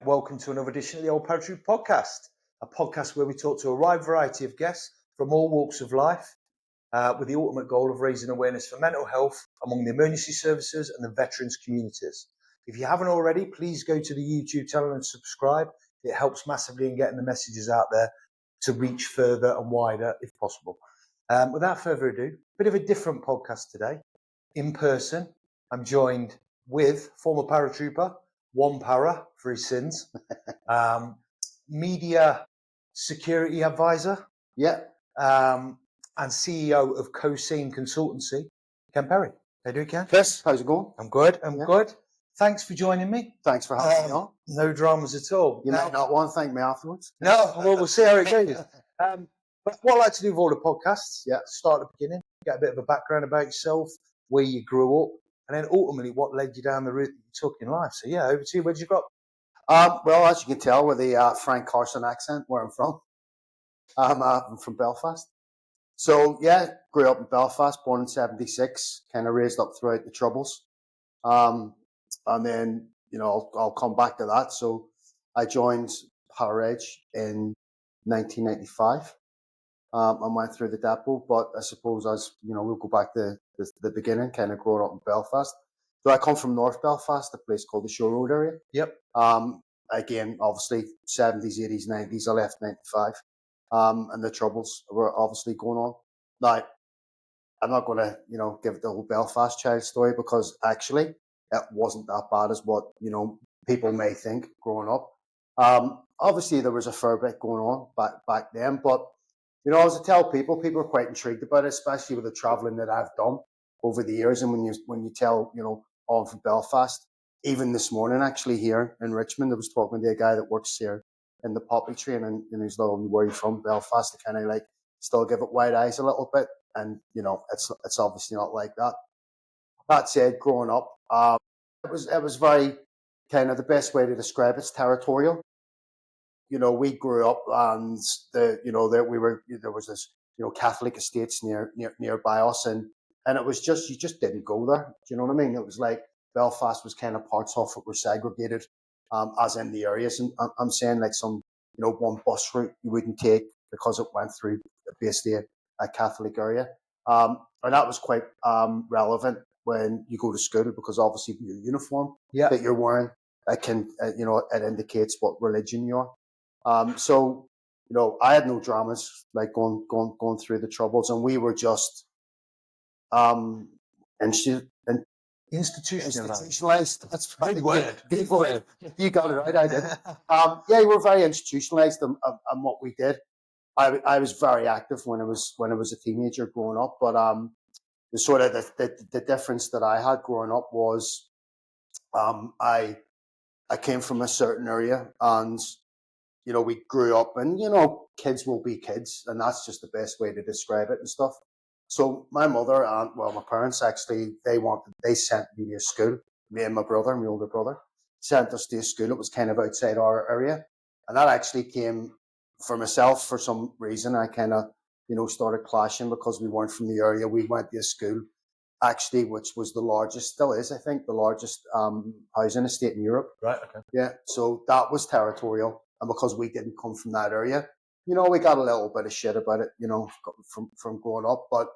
Welcome to another edition of the Old Paratrooper podcast, a podcast where we talk to a wide variety of guests from all walks of life with the ultimate goal of raising awareness for mental health among the emergency services and the veterans communities. If you haven't already, please go to the YouTube channel and subscribe. It helps massively in getting the messages out there to reach further and wider if possible. Without further ado, a bit of a different podcast today. In person, I'm joined with former paratrooper, one para for his sins, media security advisor, and CEO of COSAIN Consultancy, Ken Perry. How do you, Ken? Chris, how's it going? I'm good. I'm good. Thanks for joining me. Thanks for having me on. No dramas at all. You might not want to thank me afterwards. No, well, we'll see how it goes. But what I like to do with all the podcasts, start at the beginning, get a bit of a background about yourself, where you grew up, and then ultimately what led you down the route that you took in life. So over to you. Where'd you grow up? Well, as you can tell with the Frank Carson accent, where I'm from, I'm from Belfast. So grew up in Belfast, born in '76, kind of raised up throughout the Troubles. And then, I'll come back to that. So I joined Parag in 1995. And went through the depot, but I suppose we'll go back to the beginning, kind of growing up in Belfast. So I come from North Belfast, a place called the Shore Road area. Yep. Again, obviously 70s, 80s, 90s. I left 95. And the Troubles were obviously going on. Now, I'm not going to, give the whole Belfast child story because actually it wasn't that bad as what, people may think growing up. Obviously there was a fair bit going on back then, but as I tell people are quite intrigued about it, especially with the travelling that I've done over the years. And when you tell, I'm from Belfast, even this morning, actually here in Richmond, I was talking to a guy that works here in the poppy training, and he's not where he's from, Belfast, to kind of still give it wide eyes a little bit. And, it's obviously not like that. That said, growing up, it was very kind of the best way to describe it's territorial. We grew up and there was this, Catholic estates nearby us, and it was just, you just didn't go there. Do you know what I mean? It was like Belfast was kind of parts of it were segregated, as in the areas. And I'm saying some, one bus route you wouldn't take because it went through basically a Catholic area. And that was quite relevant when you go to school because obviously your uniform that you're wearing, it can, it indicates what religion you are. So, I had no dramas like going through the Troubles, and we were just institutionalized. That's right. Good word. You got it right. I did. You were very institutionalized in what we did. I was very active when I was a teenager growing up, but the sort of the difference that I had growing up was I came from a certain area, and we grew up and, kids will be kids, and that's just the best way to describe it and stuff. So my mother and, my parents actually, they sent me to school. Me and my older brother, sent us to a school. It was kind of outside our area. And that actually came for myself for some reason. I kind of, started clashing because we weren't from the area. We went to a school, actually, which was the largest, still is, I think, the largest housing estate in Europe. Right, okay. Yeah, so that was territorial. And because we didn't come from that area, we got a little bit of shit about it, from growing up. But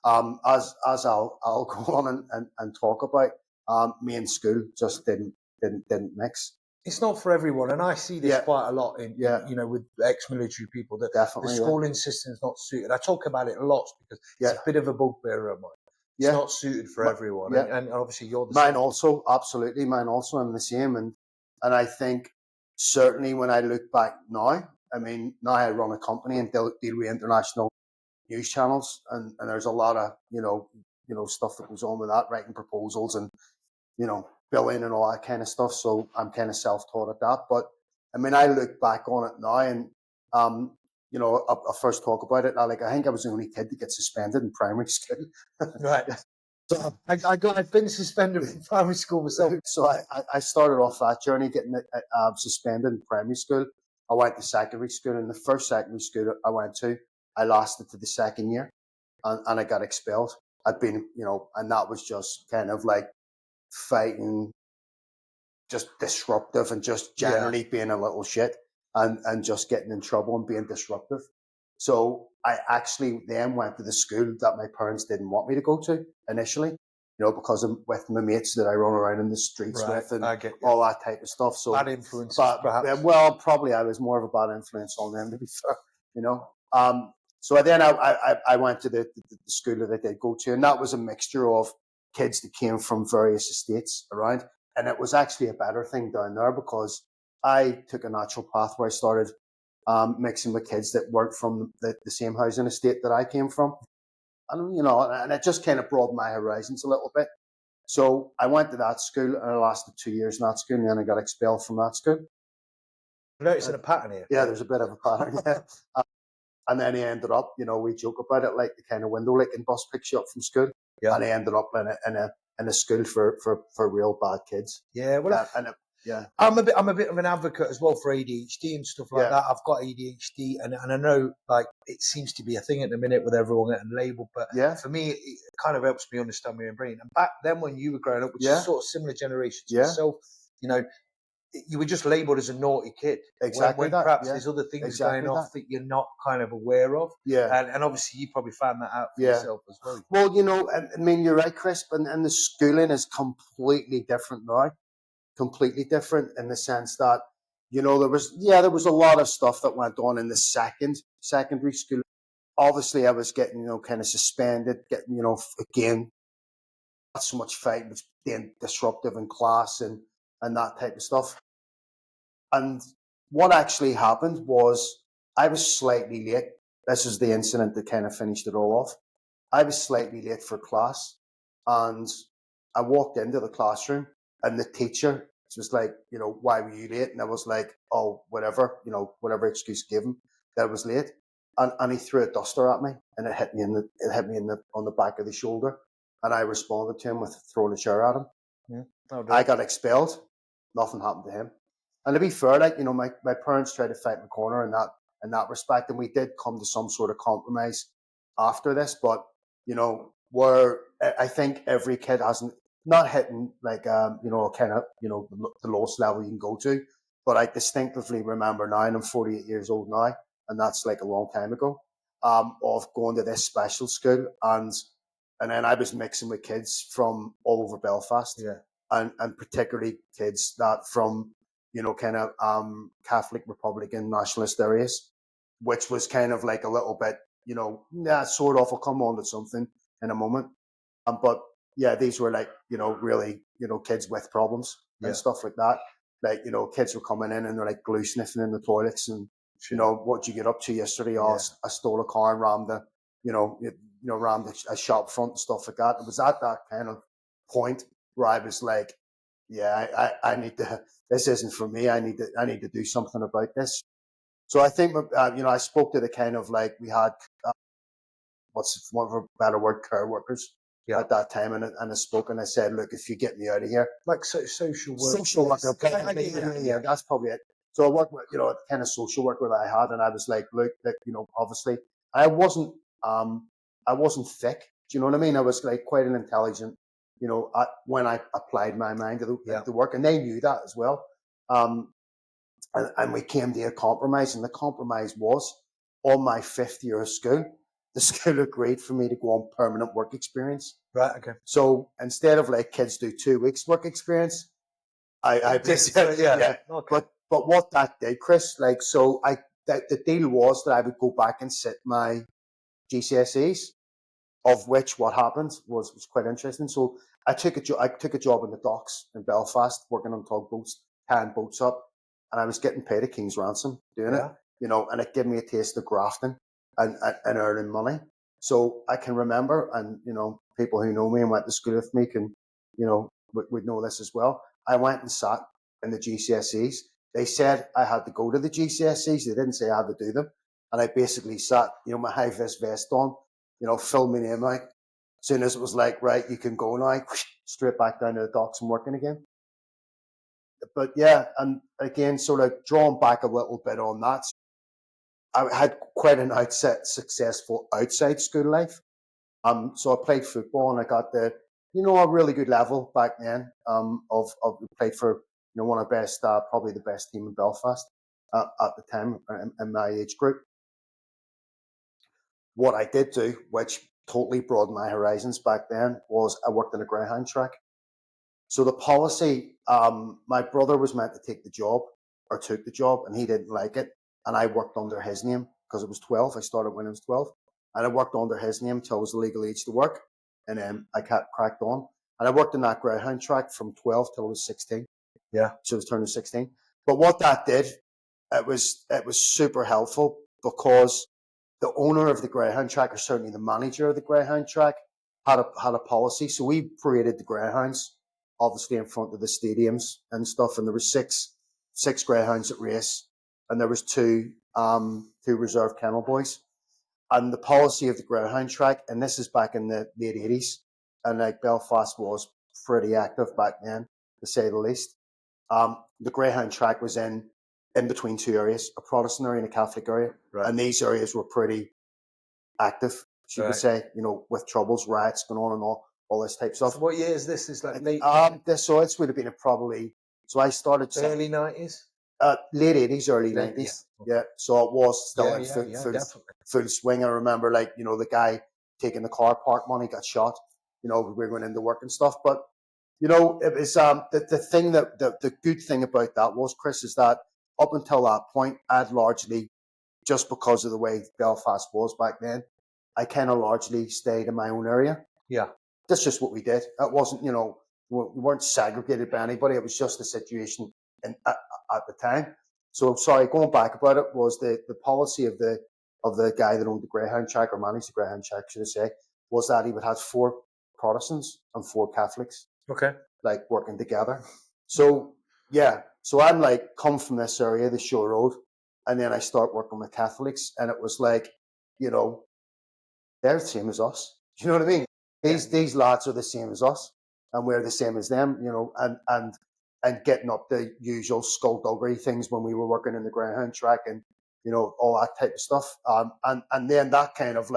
as I'll go on and talk about, me and school just didn't mix. It's not for everyone, and I see this quite a lot in with ex-military people that definitely the schooling system is not suited. I talk about it a lot because it's a bit of a bugbear of mine. It's not suited for everyone, and obviously you're the mine same. Also, absolutely, mine also. I'm the same, and I think. Certainly when I look back now, I mean, now I run a company and deal with international news channels, and there's a lot of, stuff that goes on with that, writing proposals and, billing and all that kind of stuff. So I'm kind of self-taught at that. But I mean, I look back on it now and, I first talk about it. I think I was the only kid to get suspended in primary school. Right. So I've been suspended from primary school myself. So I started off that journey getting suspended in primary school. I went to secondary school, and the first secondary school I went to, I lasted to the second year, and I got expelled. I'd been, and that was just kind of like fighting just disruptive and just generally being a little shit and just getting in trouble and being disruptive. So I actually then went to the school that my parents didn't want me to go to initially, because I'm with my mates that I run around in the streets with and all that type of stuff. So bad influences, perhaps. Well, probably I was more of a bad influence on them, to be fair, So then I went to the school that I did go to, and that was a mixture of kids that came from various estates around. And it was actually a better thing down there because I took a natural path where I started mixing with kids that weren't from the same housing estate that I came from. And, and it just kind of broadened my horizons a little bit. So I went to that school and I lasted 2 years in that school, and then I got expelled from that school. Noticing a pattern here. Yeah, there's a bit of a pattern. Yeah. And then he ended up, we joke about it like the kind of window licking bus picks you up from school. Yeah. And he ended up in a school for real bad kids. Yeah, well, yeah. I'm a bit of an advocate as well for ADHD and stuff like that. I've got ADHD, and I know like it seems to be a thing at the minute with everyone getting labelled, but for me, it kind of helps me understand my own brain. And back then, when you were growing up, which is sort of similar generation to myself, you were just labelled as a naughty kid. Exactly. When perhaps there's other things going off that you're not kind of aware of. Yeah. And obviously you probably found that out for yourself as well. Well, I mean, you're right, Chris, and the schooling is completely different now. Completely different in the sense that, there was a lot of stuff that went on in the secondary school. Obviously I was getting, kind of suspended, getting, again, not so much fighting, but being disruptive in class and that type of stuff. And what actually happened was I was slightly late. This is the incident that kind of finished it all off. I was slightly late for class, and I walked into the classroom, and the teacher was like, why were you late? And I was like, oh, whatever, whatever excuse given that I was late. And he threw a duster at me, and it hit me on the back of the shoulder. And I responded to him with throwing a chair at him. Yeah. I got expelled. Nothing happened to him. And to be fair, my parents tried to fight in the corner in that respect, and we did come to some sort of compromise after this. But where I think every kid hasn't not hitting like kind of the lowest level you can go to, but I distinctively remember now, and I'm 48 years old now, and that's like a long time ago, of going to this special school, and then I was mixing with kids from all over Belfast, and particularly kids that from kind of Catholic, Republican, nationalist areas, which was kind of like a little bit, sort of. I'll come on to something in a moment, but yeah, these were like really kids with problems and stuff like that. Like kids were coming in and they're like glue sniffing in the toilets, and what'd you get up to yesterday? Oh, I stole a car and rammed a shop front and stuff like that. It was at that kind of point where I was like, I need to. This isn't for me. I need to do something about this. So I think I spoke to the kind of like we had what's one of a better word, care workers at that time, and I spoke and I said, look, if you get me out of here, like social work, yeah, that's probably it. So I worked with the kind of social worker that I had, and I was like, look, obviously I wasn't thick. Do you know what I mean? I was like quite an intelligent. When I applied my mind to the work, and they knew that as well. And we came to a compromise, and the compromise was on my 5th year of school, the school agreed for me to go on permanent work experience. Right. Okay. So instead of like kids do 2 weeks work experience, I basically, Okay. But what that did, Chris, like, so the deal was that I would go back and sit my GCSEs, of which what happened was quite interesting. So I took a job in the docks in Belfast, working on tugboats, tying boats up, and I was getting paid a king's ransom doing it, and it gave me a taste of grafting and earning money. So I can remember, and people who know me and went to school with me can, would know this as well. I went and sat in the GCSEs. They said I had to go to the GCSEs. They didn't say I had to do them, and I basically sat, my high-vis vest on, filled my name out. As soon as it was like, right, you can go now, straight back down to the docks and working again. But yeah, and again, sort of drawn back a little bit on that. I had quite an successful outside school life. So I played football, and I got a really good level back then. Of played for one of the best, probably the best team in Belfast at the time in my age group. What I did do, which totally broadened my horizons back then, was I worked in a greyhound track. So the policy, my brother was meant to take the job, or took the job, and he didn't like it. And I worked under his name because it was 12. I started when I was 12. And I worked under his name till I was the legal age to work. And then I cracked on. And I worked in that greyhound track from 12 till I was 16. Yeah. So I was turning 16. But what that did, it was super helpful, because the owner of the greyhound track, or certainly the manager of the greyhound track, had a policy. So we paraded the greyhounds, obviously in front of the stadiums and stuff. And there were six greyhounds at race, and there was two reserve kennel boys. And the policy of the greyhound track, and this is back in the late 80s, and like Belfast was pretty active back then, to say the least. The greyhound track was in between two areas, a Protestant area and a Catholic area. Right. And these areas were pretty active, should we say, with troubles, riots going on and all this type of stuff. So what year is this? Is like late? This would have been so I started early 90s? Late 80s, early 90s. Yeah. So it was still in full swing. I remember, the guy taking the car park money got shot, we were going into work and stuff. But, it was the thing the good thing about that was, Chris, is that up until that point, I'd largely, just because of the way Belfast was back then, I kind of largely stayed in my own area. Yeah. That's just what we did. It wasn't, we weren't segregated by anybody. It was just the situation at the time. So, sorry, going back about it, was the policy of the guy that owned the greyhound track, or managed the greyhound track, should I say, was that he would have 4 Protestants and 4 Catholics. Okay. Working together. So, yeah. So I'm come from this area, the Shore Road, and then I start working with Catholics, and it was they're the same as us. Do you know what I mean? These lads are the same as us, and we're the same as them, and getting up the usual skullduggery things when we were working in the greyhound track, and all that type of stuff. And then that kind of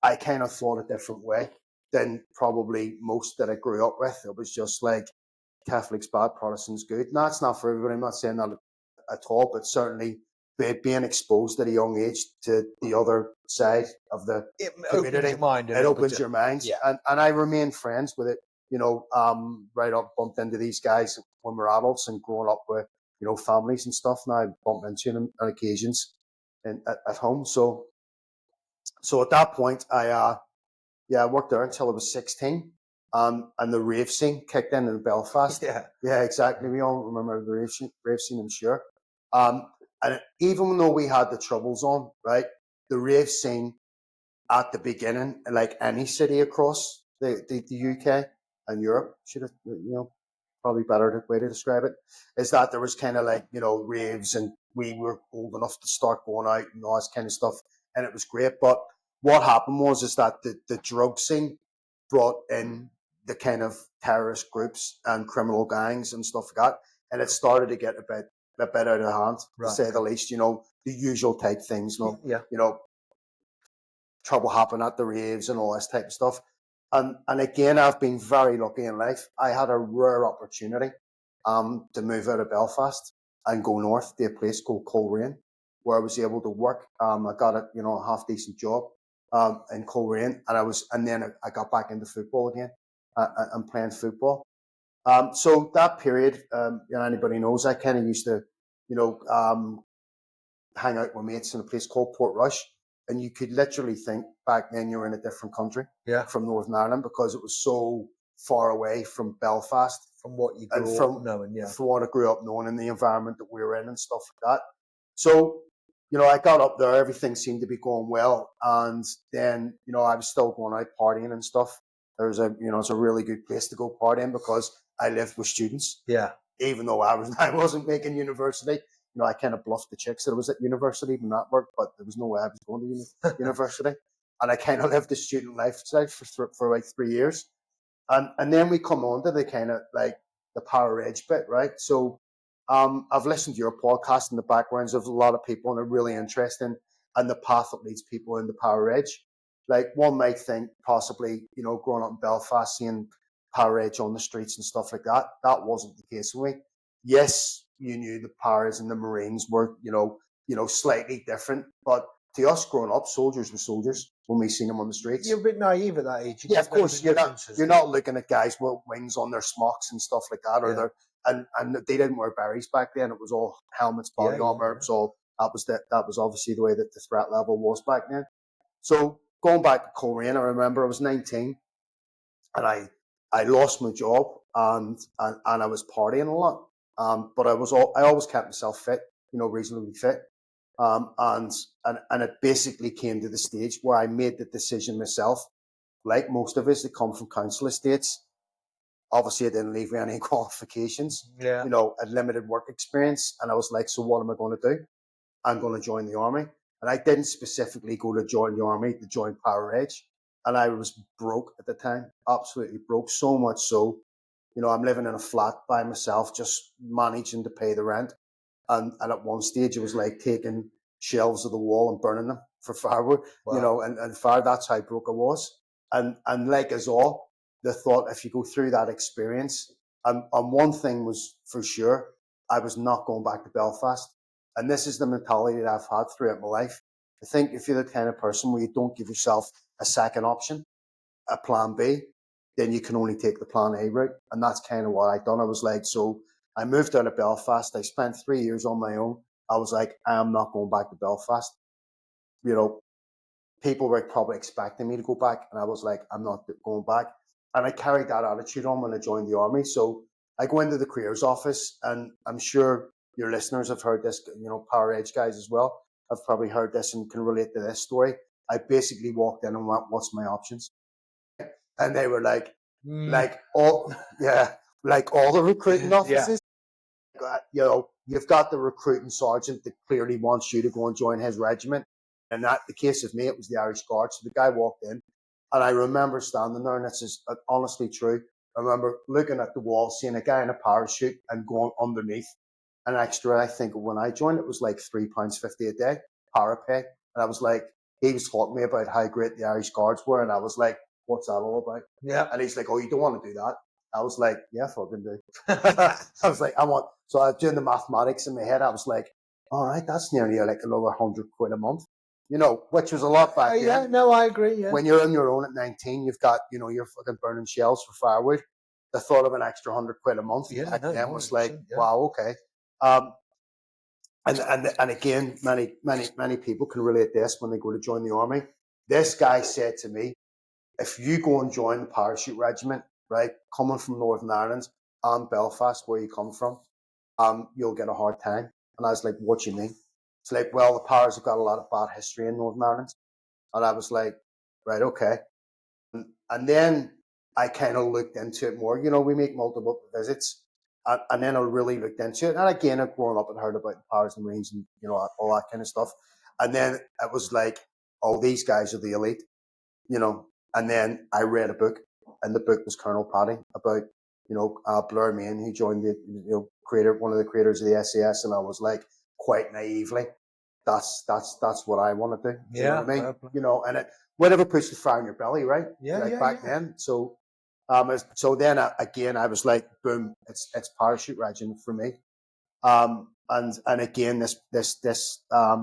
I kind of thought a different way than probably most that I grew up with. It was just Catholics bad, Protestants good. No, it's not for everybody. I'm not saying that at all, but certainly being exposed at a young age to the other side of the community, opens your mind. It opens your minds. Yeah. And I remain friends with it, right up, bumped into these guys when we're adults and growing up with, families and stuff. Now I bump into them on occasions at home. So at that point, I worked there until I was 16. And the rave scene kicked in Belfast. Yeah, exactly. We all remember the rave scene, I'm sure. And even though we had the troubles on, right, the rave scene at the beginning, like any city across the UK and Europe, should have, probably better way to describe it, is that there was kind of raves, and we were old enough to start going out and all this kind of stuff, and it was great. But what happened is that the drug scene brought in the kind of terrorist groups and criminal gangs and stuff like that, and it started to get a bit out of hand, to say the least. The usual type things, trouble happened at the raves and all this type of stuff. And again, I've been very lucky in life. I had a rare opportunity to move out of Belfast and go north to a place called Coleraine, where I was able to work. I got a half decent job in Coleraine, and then I got back into football again and playing football. So that period, anybody knows, I kind of used to, hang out with mates in a place called Portrush, and you could literally think back then you were in a different country from Northern Ireland, because it was so far away from Belfast, from what you grew up knowing, from what I grew up knowing, and the environment that we were in and stuff like that. So, I got up there, everything seemed to be going well, and then, I was still going out partying and stuff. It's a really good place to go partying, because I lived with students. Yeah. Even though I wasn't making university, I kind of bluffed the chicks that I was at university when that worked, but there was no way I was going to university. And I kind of lived the student lifestyle for like 3 years. And then we come on to the kind of the power edge bit, right? So I've listened to your podcast and the backgrounds of a lot of people, and they're really interesting, and the path that leads people in the power edge. One might think possibly, growing up in Belfast, seeing para on the streets and stuff like that. That wasn't the case with me. Yes, you knew the paras and the Marines were, slightly different, but to us growing up, soldiers were soldiers when we seen them on the streets. You're a bit naive at that age. Yeah, of course. You're not looking at guys with wings on their smocks and stuff like that, or and they didn't wear berries back then. It was all helmets, body armor. So that was obviously the way that the threat level was back then. So going back to Coleraine, I remember I was 19, and I lost my job, and I was partying a lot. But I always kept myself fit, reasonably fit. And it basically came to the stage where I made the decision myself, like most of us that come from council estates. Obviously, I didn't leave with any qualifications, Yeah. a limited work experience. And I was like, so what am I going to do? I'm going to join the army. And I didn't specifically go to join the army to join Para Edge. And I was broke at the time, absolutely broke, so much so, I'm living in a flat by myself, just managing to pay the rent. And at one stage, it was like taking shelves of the wall and burning them for firewood, Wow. and fire. That's how broke I was. And like us all, the thought, if you go through that experience, and one thing was for sure, I was not going back to Belfast. And this is the mentality that I've had throughout my life. I think if you're the kind of person where you don't give yourself a second option, a plan B, then you can only take the plan A route. And that's kind of what I done. I was like, so I moved out of Belfast. I spent 3 years on my own. I was like, I am not going back to Belfast. People were probably expecting me to go back. And I was like, I'm not going back. And I carried that attitude on when I joined the army. So I go into the careers office, and I'm sure your listeners have heard this, Power Edge guys as well. I've probably heard this and can relate to this story. I basically walked in and went, what's my options? And they were like all the recruiting offices. You've got the recruiting sergeant that clearly wants you to go and join his regiment. And that the case of me, it was the Irish Guards. So the guy walked in, and I remember standing there, and this is honestly true. I remember looking at the wall, seeing a guy in a parachute and going underneath an extra. I think when I joined, it was like £3.50 a day, para pay. And I was like, he was talking to me about how great the Irish Guards were. And I was like, what's that all about? Yeah. And he's like, oh, you don't want to do that? I was like, yeah, fucking do. I was like, so I was doing the mathematics in my head. I was like, all right, that's nearly like another £100 a month, which was a lot back then. Yeah, no, I agree. Yeah. When you're on your own at 19, you've got, you're fucking burning shells for firewood. The thought of an extra £100 a month back then was like, wow, okay. And again, many people can relate this when they go to join the army. This guy said to me, if you go and join the parachute regiment, right, coming from Northern Ireland and Belfast, where you come from, you'll get a hard time. And I was like, what do you mean? It's like, well, the Paras have got a lot of bad history in Northern Ireland. And I was like, right, okay. And then I kind of looked into it more. We make multiple visits. And then I really looked into it. And again, I've grown up and heard about the Paras and Marines and, all that kind of stuff. And then it was like, oh, these guys are the elite, And then I read a book, and the book was Colonel Paddy about, Blair Main, who joined the, one of the creators of the SAS. And I was like, quite naively, that's what I want to do. You know what I mean? And it, whatever puts the fire in your belly, right? Back then. So, so then again, I was like, boom, it's parachute regiment for me. And again, this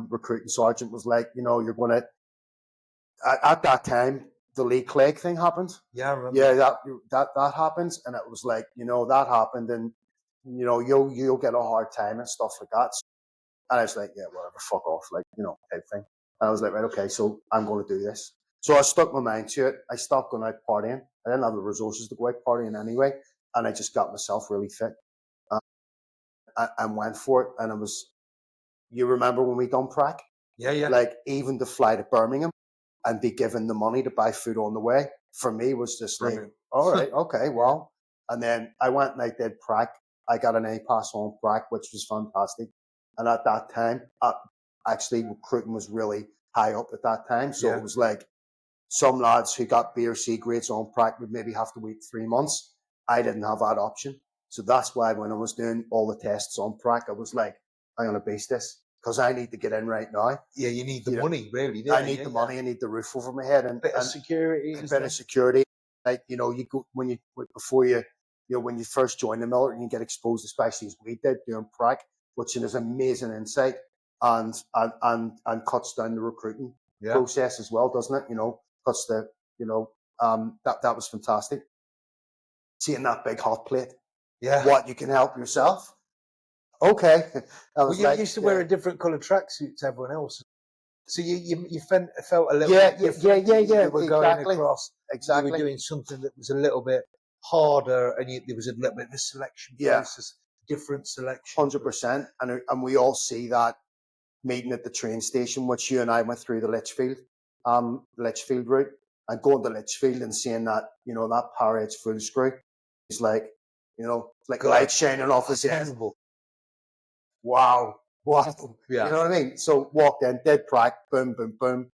recruiting sergeant was like, you're going to, at that time, the Lee Clegg thing happened. Yeah, I remember. Yeah, that happened, and it was like, that happened, and you'll get a hard time and stuff like that. And I was like, yeah, whatever, fuck off, type thing. And I was like, right, okay, so I'm going to do this. So I stuck my mind to it. I stopped going out partying. I didn't have the resources to go out partying anyway, and I just got myself really fit and went for it. And it was, you remember when we done prac? Yeah. Like, even to fly to Birmingham and be given the money to buy food on the way, for me was just like, all right, okay, well. And then I went and I did prac. I got an A pass on prac, which was fantastic. And at that time, actually recruiting was really high up at that time. So it was like some lads who got B or C grades on prac would maybe have to wait 3 months. I didn't have that option. So that's why when I was doing all the tests on prac, I was like, I'm going to base this, because I need to get in right now. Yeah, you need the money, really. I need the money. I need the roof over my head, and bit of security. A bit of security. like, you know, you go before you know, when you first join the military and you get exposed, especially as we did doing prac, which is amazing insight and cuts down the recruiting process as well, doesn't it? You know, cuts the, you know, that was fantastic. Seeing that big hot plate, what you can help yourself. Okay, well, you used to wear a different colour tracksuit to everyone else, so you felt a little bit different. You were going across. Exactly. You were doing something that was a little bit harder, and there was a little bit of a selection process, different selection. 100%, and we all see that meeting at the train station, which you and I went through the Lichfield route, and going to Lichfield and seeing that, you know, that Parade's full screw. It's like, you know, like light shining off his head. Wow. Yeah. You know what I mean? So walked in, did prac, boom, boom, boom,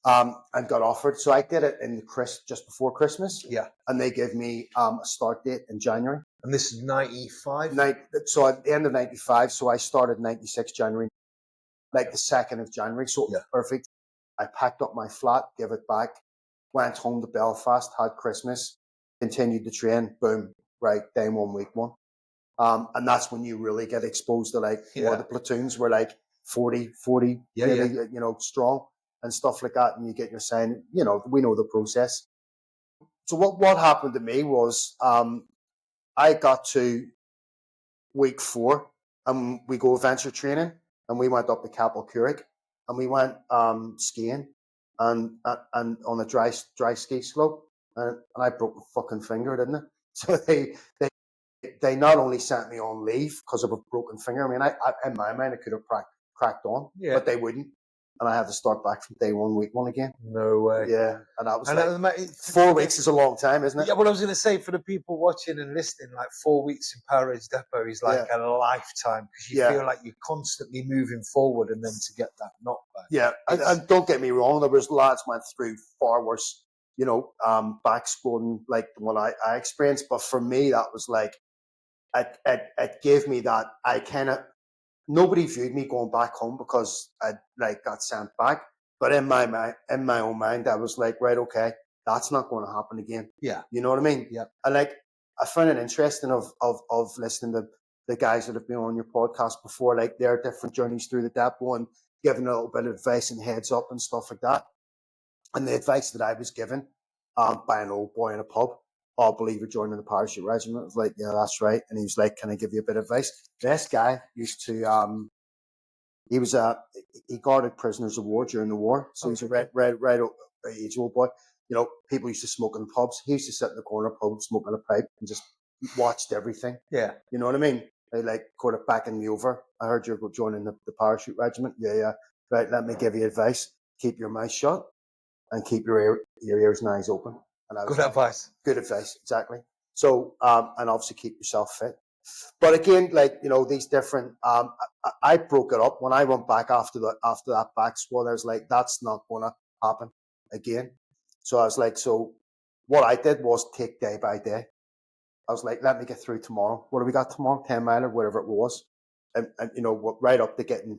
and got offered. So I did it in just before Christmas. Yeah. And they gave me a start date in January. And this is 95? So at the end of 95, so I started 96 January, like the 2nd of January. So perfect. I packed up my flat, gave it back, went home to Belfast, had Christmas, continued to train, boom, right, day one, week one. And that's when you really get exposed to like more the platoons were like 40, really, you know, strong and stuff like that. And you get your sign, you know, we know the process. So what happened to me was I got to week 4 and we go adventure training and we went up to Capel Curig and we went skiing and on a dry ski slope and I broke my fucking finger, didn't I? So they not only sent me on leave because of a broken finger. I mean, I in my mind, I could have cracked on, but they wouldn't. And I had to start back from day one, week one again. No way. Yeah. And that was 4 weeks is a long time, isn't it? Yeah, well, I was going to say, for the people watching and listening, like 4 weeks in Parade's Depot is like a lifetime because you feel like you're constantly moving forward and then to get that knockback. Yeah. And don't get me wrong, there was lads went through far worse, you know, backspun like what I experienced. But for me, that was like, it gave me that nobody viewed me going back home because I like got sent back. But in my own mind, I was like, right, okay, that's not going to happen again. Yeah. You know what I mean? Yeah. And like, I found it interesting of listening to the guys that have been on your podcast before, like their different journeys through the depot and giving a little bit of advice and heads up and stuff like that. And the advice that I was given by an old boy in a pub, I believe you're joining the parachute regiment. I was like, yeah, that's right. And he was like, can I give you a bit of advice? This guy used to, he guarded prisoners of war during the war. So he's a right age old boy. You know, people used to smoke in pubs. He used to sit in the corner pub smoking a pipe and just watched everything. Yeah. You know what I mean? They like kind of backing me over. I heard you're joining the parachute regiment. Yeah. Right, let me give you advice. Keep your mouth shut and keep your ears and eyes open. Good advice. Good advice, exactly. So, and obviously keep yourself fit. But again, like, you know, these different, I broke it up when I went back after that back squad. I was like, that's not going to happen again. So I was like, so what I did was take day by day. I was like, let me get through tomorrow. What do we got tomorrow? 10 mile or whatever it was. And you know, right up to getting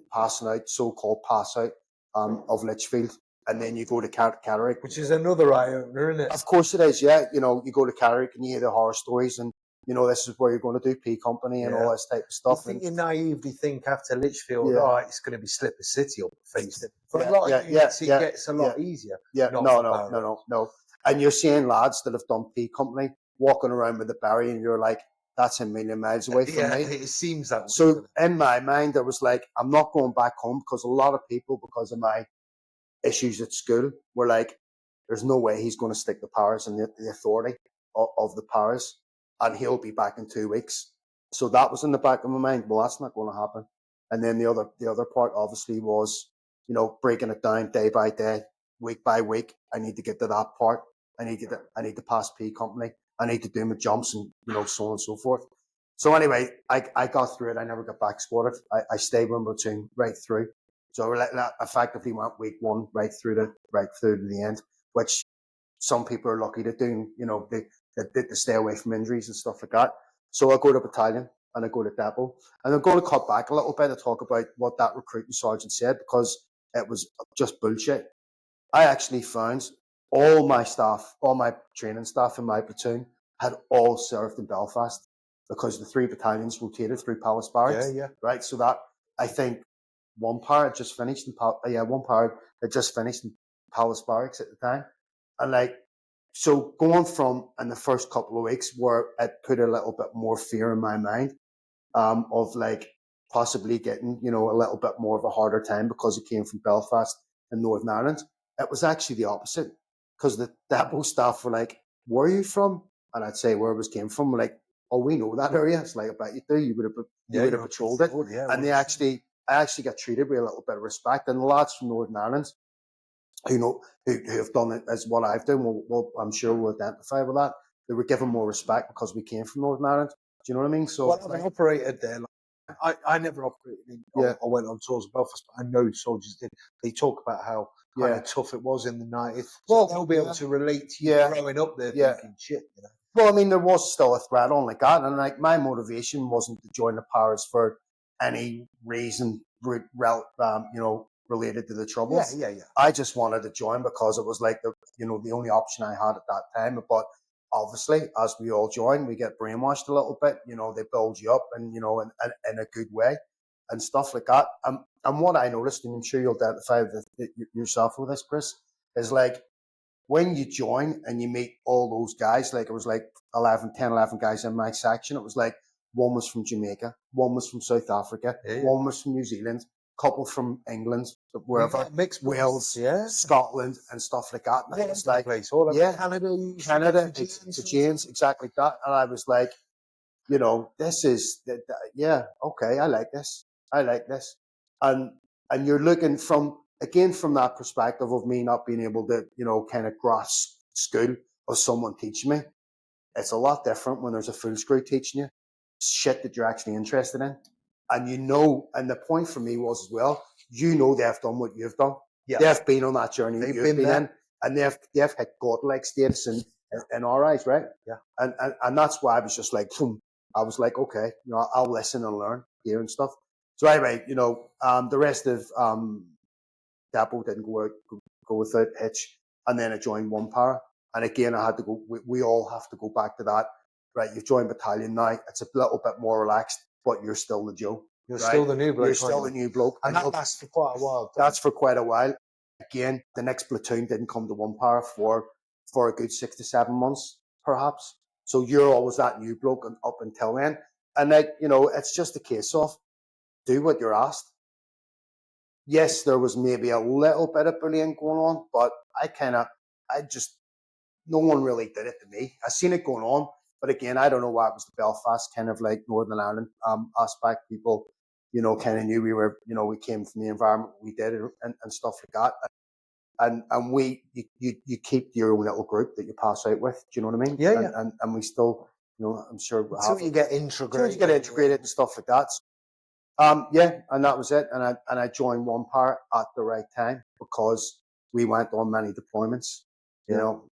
so-called pass out of Lichfield. And then you go to Carrick. Which is another eye-opener, isn't it? Of course it is, yeah. You know, you go to Carrick and you hear the horror stories and, you know, this is where you're going to do P Company and all this type of stuff. You think you naively think after Lichfield, it's going to be Slipper City up the face. For a lot of units, it gets a lot easier. Yeah, no. And you're seeing lads that have done P Company walking around with the Barry and you're like, that's a million miles away from me. It seems that way. So in my mind, I was like, I'm not going back home because a lot of people, because of my issues at school, were like, there's no way he's going to stick the powers and the authority of the powers and he'll be back in 2 weeks. So that was in the back of my mind. Well, that's not going to happen. And then the other part obviously was, you know, breaking it down day by day, week by week. I need to get to that part. I need to pass P Company. I need to do my jumps and, you know, so on and so forth. So anyway, I got through it. I never got back squatted. I stayed with platoon right through. So that effectively went week 1 right through to the end, which some people are lucky to do. You know, they stay away from injuries and stuff like that. So I go to battalion and I go to depot, and I'm going to cut back a little bit to talk about what that recruiting sergeant said because it was just bullshit. I actually found all my staff, all my training staff in my platoon had all served in Belfast because the 3 battalions rotated through Palace Barracks. Yeah. Right. So that, I think one power had just finished in one power had just finished in Palace Barracks at the time. And like, so going from in the first couple of weeks where it put a little bit more fear in my mind, of like possibly getting, you know, a little bit more of a harder time because it came from Belfast and Northern Ireland. It was actually the opposite, because the depot staff were like, "Where are you from?" And I'd say where it came from. We're like, "Oh, we know that area." It's like, "I bet you do. You would have patrolled it." Yeah, And I actually got treated with a little bit of respect. And the lads from Northern Ireland, who have done it as what I've done, well, I'm sure will identify with that. They were given more respect because we came from Northern Ireland. Do you know what I mean? So, well, I've operated there. I never operated I went on tours of Belfast, but I know soldiers did. They talk about how kind of tough it was in the 90s. So they'll be able to relate to you growing up there thinking, shit, you know. Well, I mean, there was still a threat on like that. And like, my motivation wasn't to join the powers for any reason, related to the Troubles. Yeah. I just wanted to join because it was like the only option I had at that time. But obviously, as we all join, we get brainwashed a little bit. You know, they build you up, and in a good way, and stuff like that. And what I noticed, and I'm sure you'll identify yourself with this, Chris, is like when you join and you meet all those guys. Like, it was like 11 guys in my section. It was like one was from Jamaica, one was from South Africa, one was from New Zealand, couple from England, wherever, mixed Wales, Scotland, and stuff like that. And it's like all Canada, the Janes, exactly that. And I was like, this is, okay, I like this, and you're looking from that perspective of me not being able to, kind of grasp school of someone teaching me. It's a lot different when there's a full screw teaching you shit that you're actually interested in. And and the point for me was as well, they've done what you've done. Yeah. They've been on that journey that you've been in, and they've hit godlike status in our eyes, right? Yeah. And that's why I was just like, I was like, okay, I'll listen and learn here and stuff. So anyway, the rest of Depot didn't go without hitch, and then I joined One Para, and again I had to go. We all have to go back to that. Right, you've joined battalion now. It's a little bit more relaxed, but you're still the Joe. You're still the new bloke. You're still the new bloke. And that lasts for quite a while. That's for quite a while. Again, the next platoon didn't come to One Para for a good 6 to 7 months, perhaps. So you're always that new bloke up until then. And it's just a case of do what you're asked. Yes, there was maybe a little bit of bullying going on, but no one really did it to me. I seen it going on. But again, I don't know why it was the Belfast kind of like Northern Ireland aspect. People, kind of knew we came from the environment we did and stuff like that. And you keep your own little group that you pass out with. Do you know what I mean? Yeah. And we still, I'm sure we'll have. Until you get integrated. And stuff like that. And that was it. And I joined One Para at the right time because we went on many deployments.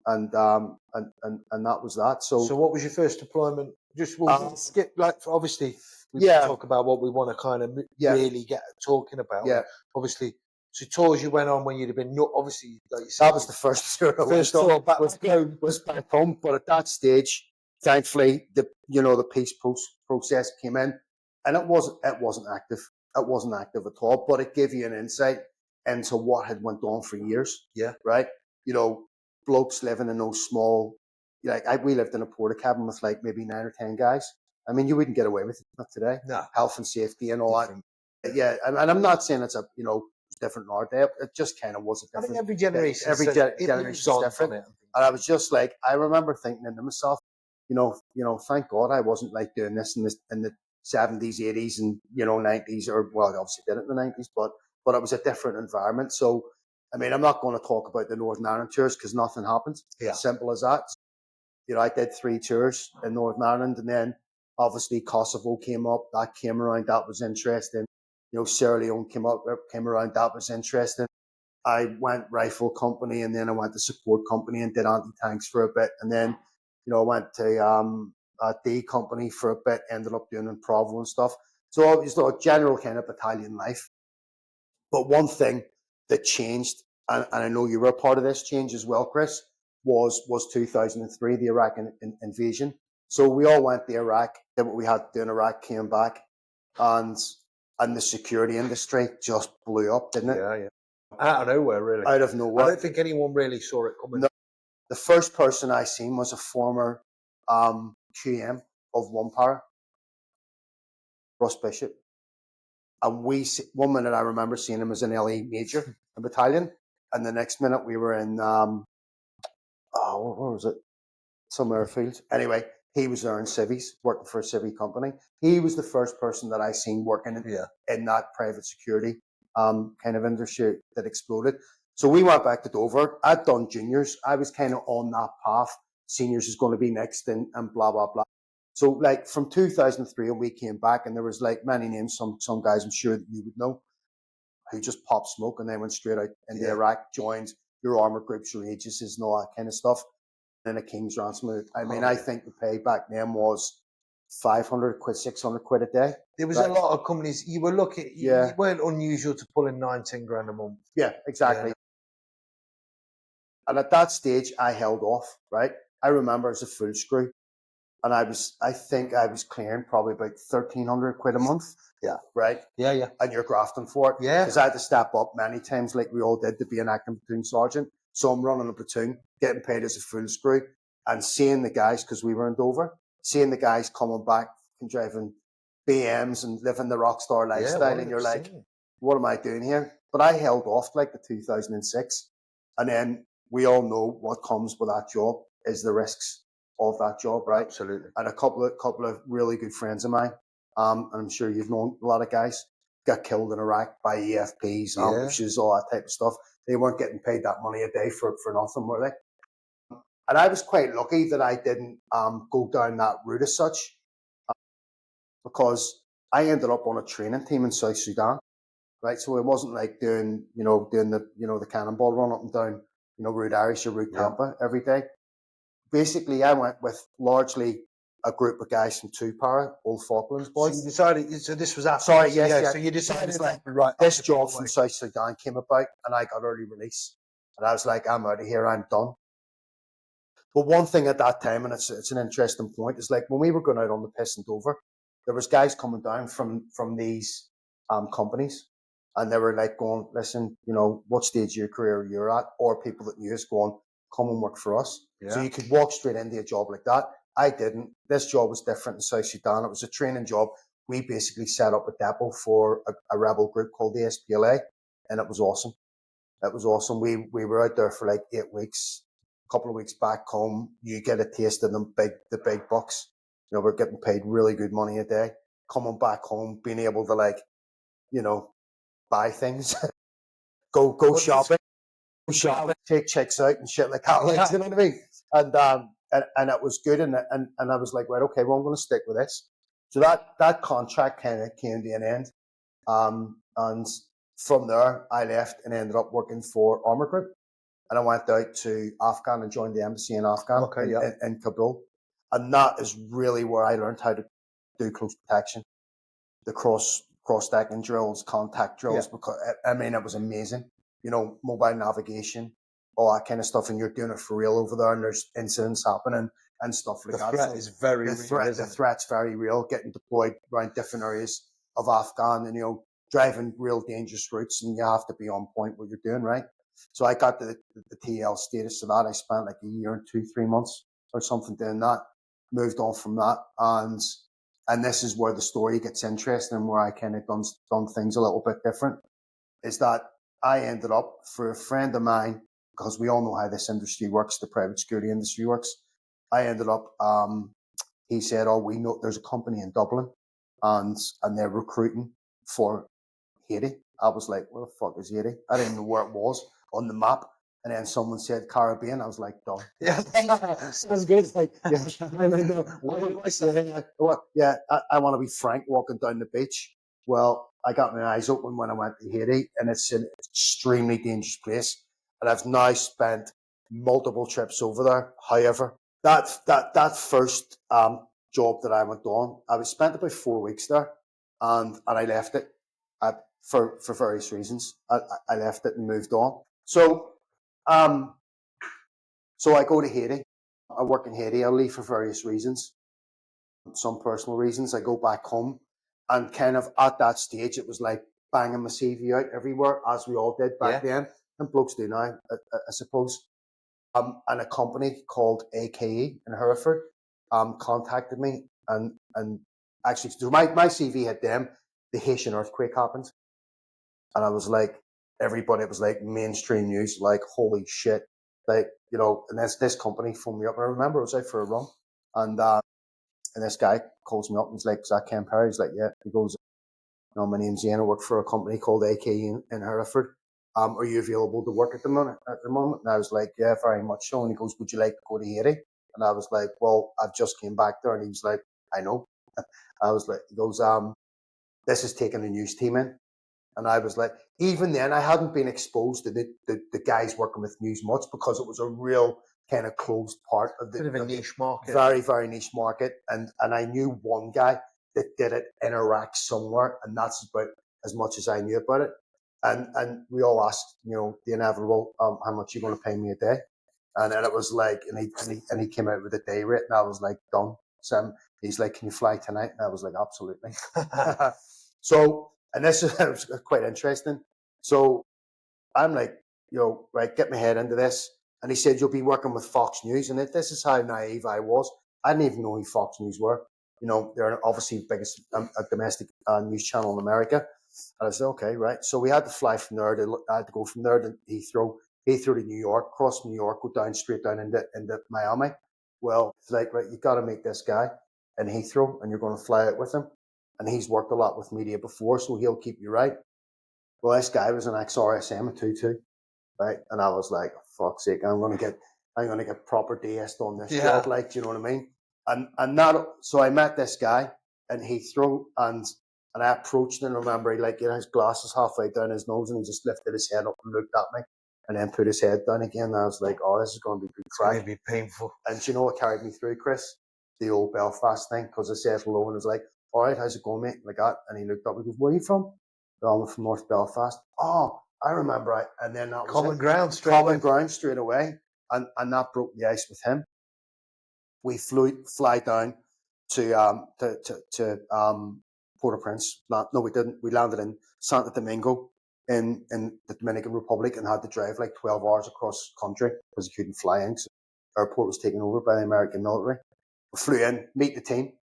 And that was that. So what was your first deployment? Just skip, like, obviously we talk about what we want to kind of really get talking about. Yeah. Obviously, so tours you went on when you'd have been obviously, like you said, that was the first tour. Was back home. But at that stage, thankfully, the peace process came in, and it wasn't active. It wasn't active at all. But it gave you an insight into what had went on for years. Yeah. Right. Blokes living in those small, we lived in a porta cabin with like maybe 9 or 10 guys. I mean, you wouldn't get away with it, not today. No. Health and safety and all that. Yeah, and I'm not saying it's different in our day. It just kind of was a different. I think every generation is different. And I was just like, I remember thinking to myself, thank God I wasn't like doing this in the 70s, 80s, and 90s, or well, I obviously did it in the 90s, but it was a different environment. So. I mean, I'm not going to talk about the Northern Ireland tours because nothing happened. Yeah. Simple as that. I did 3 tours in Northern Ireland, and then obviously Kosovo came up. That came around. That was interesting. Sierra Leone came around. That was interesting. I went rifle company, and then I went to support company and did anti-tanks for a bit. And then, I went to D company for a bit, ended up doing Provo and stuff. So it was a general kind of battalion life. But one thing that changed and I know you were a part of this change as well, Chris, was 2003, the Iraq invasion. So we all went to Iraq, did what we had to do in Iraq, came back, and the security industry just blew up, didn't it? Yeah. Out of nowhere, really. Out of nowhere. I don't think anyone really saw it coming. No. The first person I seen was a former QM of one para, Ross Bishop. And one minute I remember seeing him as an LE major, a battalion, and the next minute we were in, where was it? Some airfield. Anyway, he was there in civvies, working for a civvy company. He was the first person that I seen working in that private security kind of industry that exploded. So we went back to Dover. I'd done juniors. I was kind of on that path. Seniors is going to be next and blah, blah, blah. So like from 2003 and we came back and there was like many names, some guys I'm sure that you would know, who just popped smoke and then went straight out into Iraq, joined your armoured groups, your agencies and all that kind of stuff. And a King's ransom. I mean, I think the pay back then was 500 quid, 600 quid a day. There was a lot of companies, you were looking, you weren't unusual to pull in 19 grand a month. Yeah, exactly. Yeah. And at that stage, I held off, right? I remember as a full screw. And I think I was clearing probably about 1,300 quid a month. Yeah. Right? Yeah. And you're grafting for it. Yeah. Because I had to step up many times like we all did to be an acting platoon sergeant. So I'm running a platoon, getting paid as a full screw, and seeing the guys, because we were in Dover, seeing the guys coming back and driving BMs and living the rock star lifestyle. And you're like, what am I doing here? But I held off like the 2006. And then we all know what comes with that job is the risks of that job, right? Absolutely. And a couple of really good friends of mine, and I'm sure you've known a lot of guys, got killed in Iraq by EFPs, ambushes, all that type of stuff. They weren't getting paid that money a day for nothing, were they? And I was quite lucky that I didn't go down that route as such, because I ended up on a training team in South Sudan, right? So it wasn't like doing the cannonball run up and down, Route Irish or Route Tampa every day. Basically, I went with largely a group of guys from 2 para, old Falklands boys. So you decided, so this was after. Sorry, yes. So you decided, right, this job from South Sudan came about and I got early release. And I was like, I'm out of here, I'm done. But one thing at that time, and it's an interesting point, is like when we were going out on the piss in Dover, there was guys coming down from these companies. And they were like going, listen, what stage of your career you're at, or people that knew us going, come and work for us. Yeah. So you could walk straight into a job like that. I didn't. This job was different in South Sudan. It was a training job. We basically set up a depot for a rebel group called the SPLA, and it was awesome. It was awesome. We were out there for like 8 weeks. A couple of weeks back home, you get a taste of the big bucks. We're getting paid really good money a day. Coming back home, being able to buy things, go shopping. Take checks out and shit like that, you know what I mean? And it was good, and I was like, right, okay, well, I'm going to stick with this. So that contract kind of came to an end, and from there I left and ended up working for Armour Group, and I went out to Afghan and joined the embassy in Afghan in Kabul, and that is really where I learned how to do close protection, the cross-decking drills, contact drills, because I mean it was amazing. Mobile navigation, all that kind of stuff, and you're doing it for real over there, and there's incidents happening and stuff like that. The threat is very real. The threat's very real, getting deployed around different areas of Afghan and, driving real dangerous routes, and you have to be on point what you're doing, right? So I got the TL status of that. I spent like a year and 2-3 months or something doing that, moved on from that, and this is where the story gets interesting, where I kind of done things a little bit different, is that I ended up, for a friend of mine, because we all know how this industry works, the private security industry works, I ended up, he said, we know there's a company in Dublin and they're recruiting for Haiti. I was like, where the fuck is Haiti? I didn't know where it was on the map. And then someone said Caribbean. I was like, done. Yeah, sounds good. It's like, I want to be frank walking down the beach. Well, I got my eyes open when I went to Haiti, and it's an extremely dangerous place. And I've now spent multiple trips over there. However, that first job that I went on, I spent about 4 weeks there, and I left it for various reasons. I left it and moved on. So, so I go to Haiti. I work in Haiti. I leave for various reasons, some personal reasons. I go back home, and kind of at that stage, it was like banging my CV out everywhere, as we all did back then, and blokes do now, I suppose. And a company called AKE in Hereford contacted me, and actually, so my CV had them. The Haitian earthquake happened, and I was like, everybody, it was like mainstream news, like holy shit, like, you know. And this company phoned me up, and I remember I was out for a run, and this guy calls me up, and he's like, "Is that Ken Perry?" He's like, "Yeah." He goes, "No, my name's Ian. I work for a company called AK in Hereford. Are you available to work at the moment?" And I was like, "Yeah, very much so." And he goes, "Would you like to go to Haiti?" And I was like, "Well, I've just came back there." And he was like, "I know." I was like, he goes, "This is taking a news team in." And I was like, even then, I hadn't been exposed to the guys working with news much, because it was a real kind of closed part of the, Bit of a niche market. Very, very niche market. And I knew one guy that did it in Iraq somewhere, and that's about as much as I knew about it. And we all asked, you know, the inevitable, how much are you going to pay me a day? And then it was like, and he came out with a day rate, and I was like, done. So he's like, "Can you fly tonight?" And I was like, "Absolutely." So, and this is quite interesting. So I'm like, you know, right, get my head into this. And he said, "You'll be working with Fox News." And this is how naive I was. I didn't even know who Fox News were. You know, they're obviously the biggest domestic news channel in America. And I said, "Okay, right." So we had to fly from there. I had to go from there to Heathrow to New York, cross New York, go down straight down into Miami. Well, it's like, right, you got to meet this guy in Heathrow, and you're going to fly out with him. And he's worked a lot with media before, so he'll keep you right. Well, this guy was an ex-RSM at 2-2, right? And I was like, fuck's sake, I'm gonna get proper DS on this job, like, do you know what I mean? And that, so I met this guy in Heathrow, and I approached him. And remember, he had his glasses halfway down his nose, and he just lifted his head up and looked at me, and then put his head down again. And I was like, "Oh, this is going to be good crack." It's going to be painful. And do you know what carried me through, Chris? The old Belfast thing, because I said hello, and I was like, "All right, how's it going, mate?" Like that. And he looked up, he goes, "Where are you from?" "I'm from North Belfast." "Oh, I remember." And then that was Common ground straight away. And that broke the ice with him. We fly down to Port-au-Prince. No, we didn't. We landed in Santo Domingo in the Dominican Republic, and had to drive like 12 hours across country because he couldn't fly in. So the airport was taken over by the American military. We flew in, meet the team,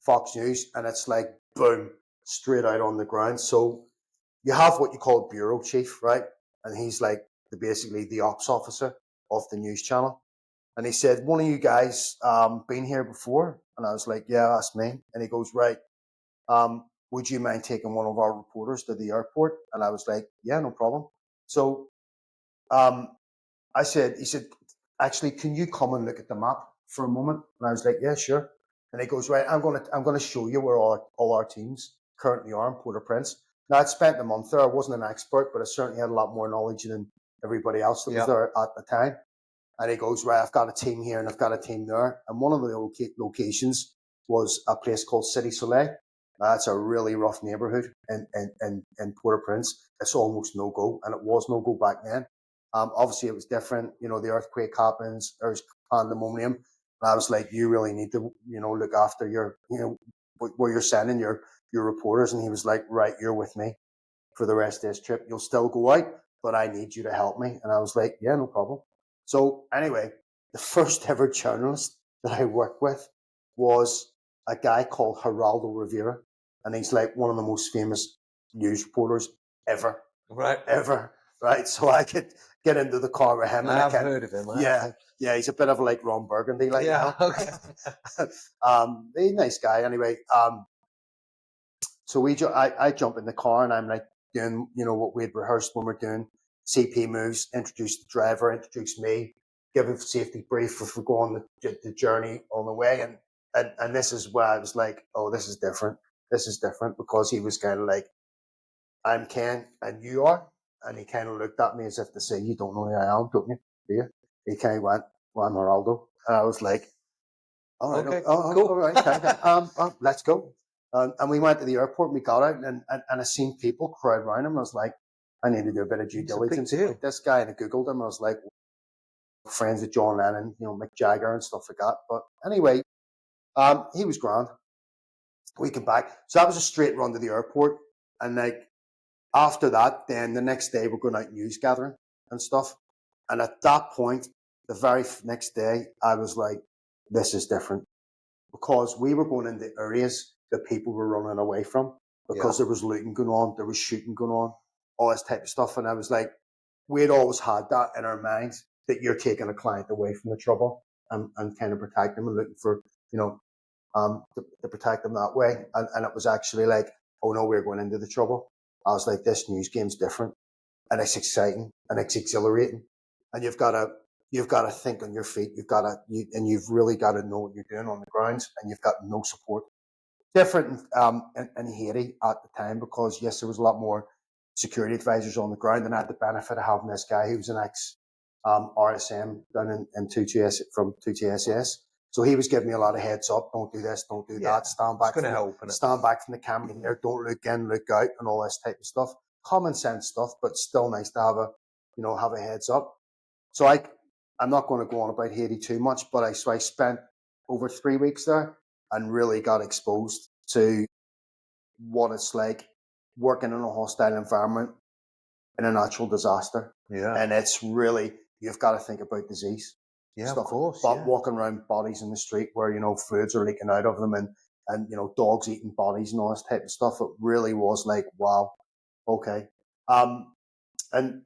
Fox News, and it's like, boom, straight out on the ground. So you have what you call a bureau chief, right? And he's like basically the ops officer of the news channel. And he said, "One of you guys been here before?" And I was like, "Yeah, that's me." And he goes, "Right, would you mind taking one of our reporters to the airport?" And I was like, "Yeah, no problem." So he said, "Actually, can you come and look at the map for a moment?" And I was like, "Yeah, sure." And he goes, "Right, I'm gonna show you where all our teams currently are in Port-au-Prince." Now, I'd spent a month there. I wasn't an expert, but I certainly had a lot more knowledge than everybody else that was there at the time. And he goes, "Right, I've got a team here and I've got a team there." And one of the locations was a place called City Soleil. That's a really rough neighborhood in Port-au-Prince. It's almost no go, and it was no go back then. Obviously, it was different. You know, the earthquake happens, there's pandemonium. And I was like, "You really need to, you know, look after your, you know, where you're sending your reporters." And he was like, "Right, you're with me for the rest of this trip. You'll still go out, but I need you to help me." And I was like, "Yeah, no problem." So anyway, the first ever journalist that I worked with was a guy called Geraldo Rivera. And he's like one of the most famous news reporters ever. Right. Ever. Right. So I could get into the car with him. I've heard of him. Yeah, he's a bit of like Ron Burgundy. Like, yeah, you know? Okay. He's a nice guy anyway. So I jump in the car, and I'm like doing, you know, what we had rehearsed when we're doing CP moves, introduce the driver, introduce me, give a safety brief if we go on the journey on the way. And this is where I was like, "Oh, this is different. This is different," because he was kind of like, "I'm Ken and you are." And he kind of looked at me as if to say, "You don't know who I am, don't you? Do you?" He kind of went, "Well, I'm Geraldo." And I was like, "All right, okay, cool. All right, okay. Let's go." And we went to the airport, and we got out, and I seen people crowd around him. I was like, I need to do a bit of due diligence with this guy, and I googled him. I was like, friends with John Lennon, Mick Jagger and stuff like that. But anyway, he was grand. We came back, so that was a straight run to the airport, and like after that, then the next day we're going out news gathering and stuff. And at that point, the very next day, I was like, this is different, because we were going into areas that people were running away from, because there was looting going on, there was shooting going on, all this type of stuff. And I was like, we'd always had that in our minds, that you're taking a client away from the trouble and kind of protect them and looking for, to protect them that way. And it was actually like, oh no, we're going into the trouble. I was like, this news game's different, and it's exciting and it's exhilarating. And you've got to think on your feet. And you've really got to know what you're doing on the grounds, and you've got no support. Different in Haiti at the time, because yes, there was a lot more security advisors on the ground, and I had the benefit of having this guy who was an ex RSM down in 2TS from 2TSS. So he was giving me a lot of heads up. Don't do this, don't do that. Stand back. Stand back from the camera here. Don't look in, look out, and all this type of stuff. Common sense stuff, but still nice to have a heads up. So I'm not going to go on about Haiti too much, but I spent over 3 weeks there and really got exposed to what it's like working in a hostile environment in a natural disaster. Yeah. And it's really, you've got to think about disease. Yeah, stuff. Of course. But walking around bodies in the street where, fluids are leaking out of them, and dogs eating bodies and all this type of stuff. It really was like, wow, okay. And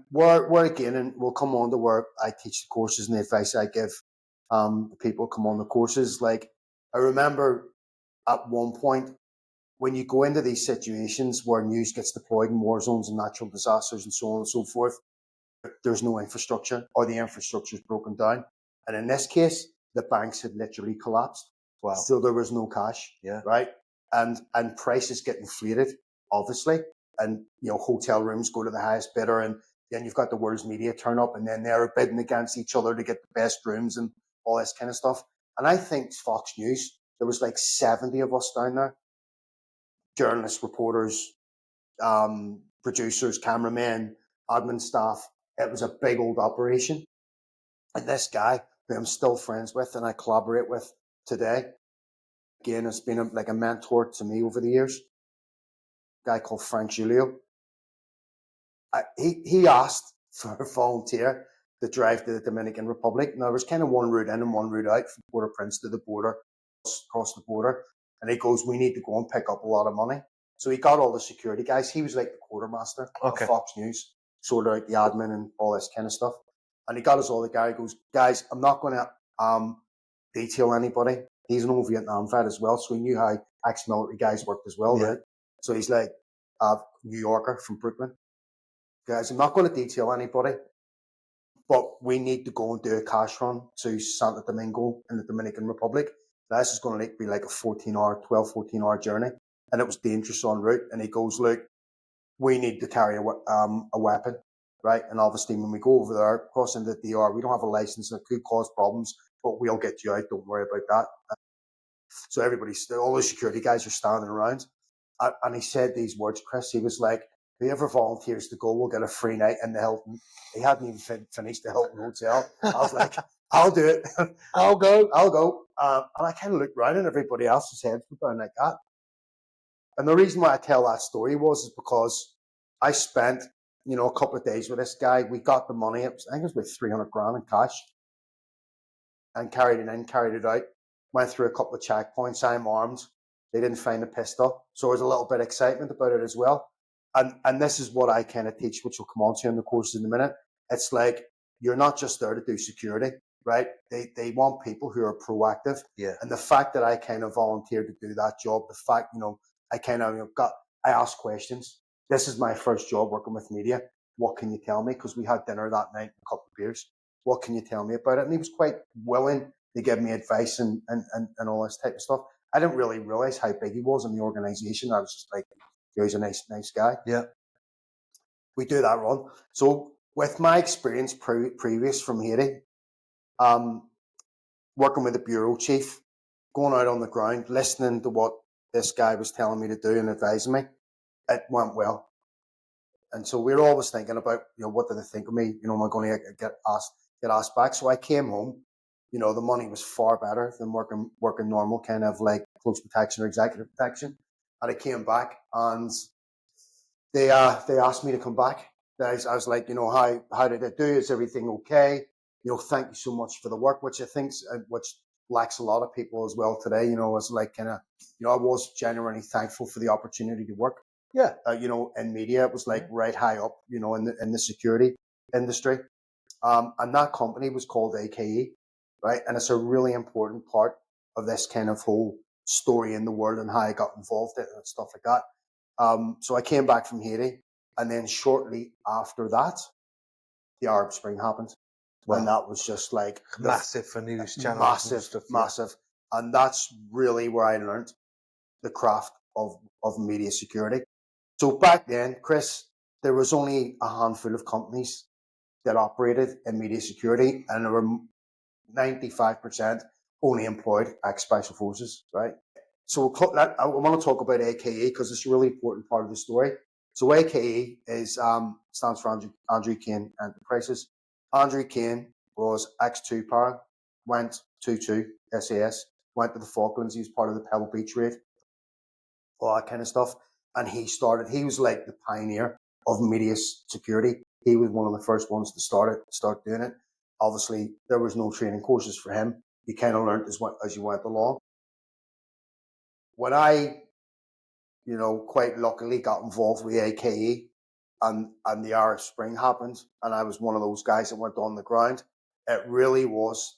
where again, and we'll come on to where I teach the courses and the advice I give the people who come on the courses. Like, I remember at one point, when you go into these situations where news gets deployed in war zones and natural disasters and so on and so forth, there's no infrastructure, or the infrastructure is broken down. And in this case, the banks had literally collapsed. Wow. So there was no cash. Yeah. Right. And prices get inflated, obviously. And, hotel rooms go to the highest bidder. And then you've got the world's media turn up, and then they're bidding against each other to get the best rooms and all this kind of stuff. And I think Fox News, there was like 70 of us down there. Journalists, reporters, producers, cameramen, admin staff. It was a big old operation. And this guy, who I'm still friends with and I collaborate with today, again, has been like a mentor to me over the years. A guy called Frank Julio. He asked for a volunteer to drive to the Dominican Republic. Now, there was kind of one route in and one route out from Port-au-Prince to the border, across the border. And he goes, we need to go and pick up a lot of money. So he got all the security guys. He was like the quartermaster of Fox News, sorted out the admin and all this kind of stuff. And he got us all the guy. He goes, guys, I'm not going to detail anybody. He's an old Vietnam vet as well, so he knew how ex-military guys worked as well, right? So he's like a New Yorker from Brooklyn. Guys, I'm not going to detail anybody, but we need to go and do a cash run to Santo Domingo in the Dominican Republic. This is going to be like a 14-hour journey. And it was dangerous en route. And he goes, look, we need to carry a weapon, right? And obviously when we go over there, crossing the DR, we don't have a license and it could cause problems, but we'll get you out. Don't worry about that. So all the security guys are standing around. And he said these words, Chris, he was like, whoever volunteers to go will get a free night in the Hilton. He hadn't even finished the Hilton Hotel. I was like, I'll do it. I'll go. And I kind of looked around and everybody else's heads were down like that. And the reason why I tell that story is because I spent, a couple of days with this guy. We got the money. I think it was about 300 grand in cash, and carried it in, carried it out. Went through a couple of checkpoints. I'm armed. They didn't find a pistol. So there was a little bit of excitement about it as well. And this is what I kind of teach, which we'll come on to in the course in a minute. It's like, you're not just there to do security, right? They want people who are proactive. Yeah. And the fact that I kind of volunteered to do that job, the fact, I asked questions. This is my first job working with media. What can you tell me? Because we had dinner that night, a couple of beers. What can you tell me about it? And he was quite willing to give me advice and all this type of stuff. I didn't really realize how big he was in the organization. I was just like, he's a nice guy. Yeah. We do that run. So with my experience previous from Haiti, working with the bureau chief, going out on the ground, listening to what this guy was telling me to do and advising me, it went well. And so we're always thinking about, what do they think of me? Am I going to get asked back? So I came home. The money was far better than working normal kind of like close protection or executive protection. And I came back, and they asked me to come back. I was like, how did I do? Is everything okay? Thank you so much for the work, which I think, which lacks a lot of people as well today. It's like kind of, I was genuinely thankful for the opportunity to work. Yeah. In media, it was like right high up, in the security industry. And that company was called AKE, right? And it's a really important part of this kind of whole story in the world and how I got involved in it and stuff like that. So I came back from Haiti, and then shortly after that, the Arab Spring happened. Wow. And that was just like massive for news channels. Massive. And that's really where I learned the craft of media security. So back then, Chris, there was only a handful of companies that operated in media security, and there were 95% only employed ex-special forces, right? So I want to talk about AKE because it's a really important part of the story. So AKE stands for Andrew Kane Enterprises. Andrew Kane was ex-2 para, went 2-2 SAS, went to the Falklands. He was part of the Pebble Beach raid, all that kind of stuff. And he was like the pioneer of media security. He was one of the first ones to start doing it. Obviously, there was no training courses for him. He kind of learned as you went along. When I, quite luckily got involved with AKE and the Arab Spring happened, and I was one of those guys that went on the ground, it really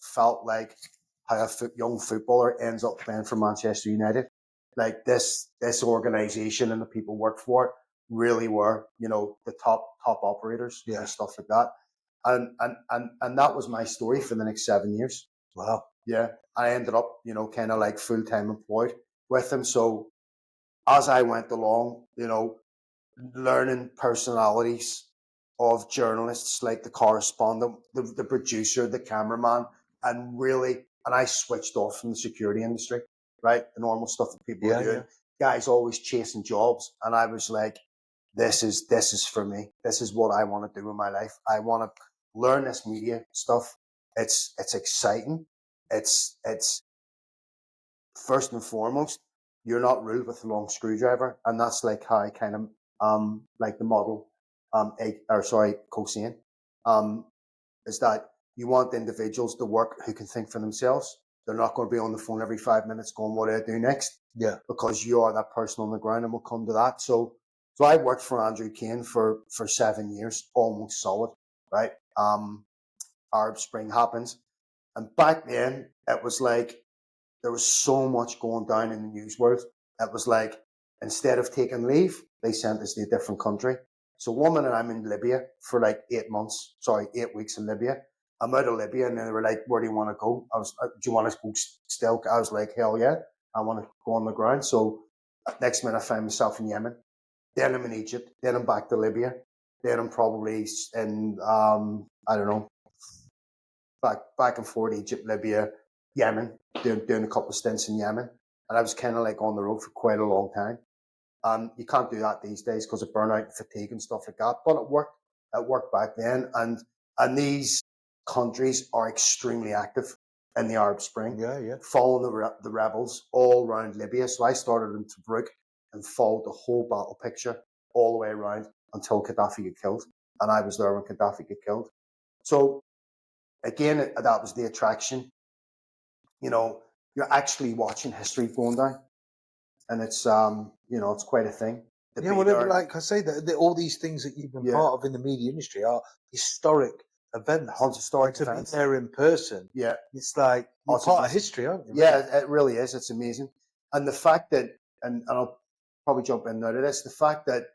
felt like how a young footballer ends up playing for Manchester United. Like this organization and the people work for it really were, the top operators and stuff like that. And that was my story for the next 7 years. Wow. Yeah. I ended up, kind of like full-time employed with them. So as I went along, learning personalities of journalists, like the correspondent, the producer, the cameraman, and I switched off from the security industry, right? The normal stuff that people are doing. Yeah. Guys always chasing jobs. And I was like, this is for me. This is what I want to do in my life. I want to learn this media stuff. It's exciting. It's first and foremost, you're not ruled with a long screwdriver. And that's like how I kind of, like the model, COSAIN, is that you want individuals to work who can think for themselves. They're not going to be on the phone every 5 minutes going, what do I do next? Yeah. Because you are that person on the ground, and we'll come to that. So I worked for Andrew Kane for 7 years, almost solid, right? Arab Spring happens. And back then, it was like, there was so much going down in the news world. It was like, instead of taking leave, they sent us to a different country. So one minute I'm in Libya for like 8 weeks in Libya. I'm out of Libya, and they were like, where do you want to go? Do you want to go still? I was like, hell yeah, I want to go on the ground. So next minute I find myself in Yemen. Then I'm in Egypt. Then I'm back to Libya. Then I'm probably in, I don't know, back and forth, Egypt, Libya, Yemen, doing a couple of stints in Yemen. And I was kind of like on the road for quite a long time. You can't do that these days because of burnout and fatigue and stuff like that. But it worked. It worked back then. And these countries are extremely active in the Arab Spring. Yeah. Following the rebels all around Libya. So I started in Tobruk and followed the whole battle picture all the way around until Gaddafi got killed. And I was there when Gaddafi got killed. So again, that was the attraction. You're actually watching history going down, and it's it's quite a thing. Yeah, well, like I say, that all these things that you've been part of in the media industry are historic events. Historic events. To be there in person, it's like you're part of history, aren't you? Yeah, it really is. It's amazing, and the fact that, and I'll probably jump in now to this, the fact that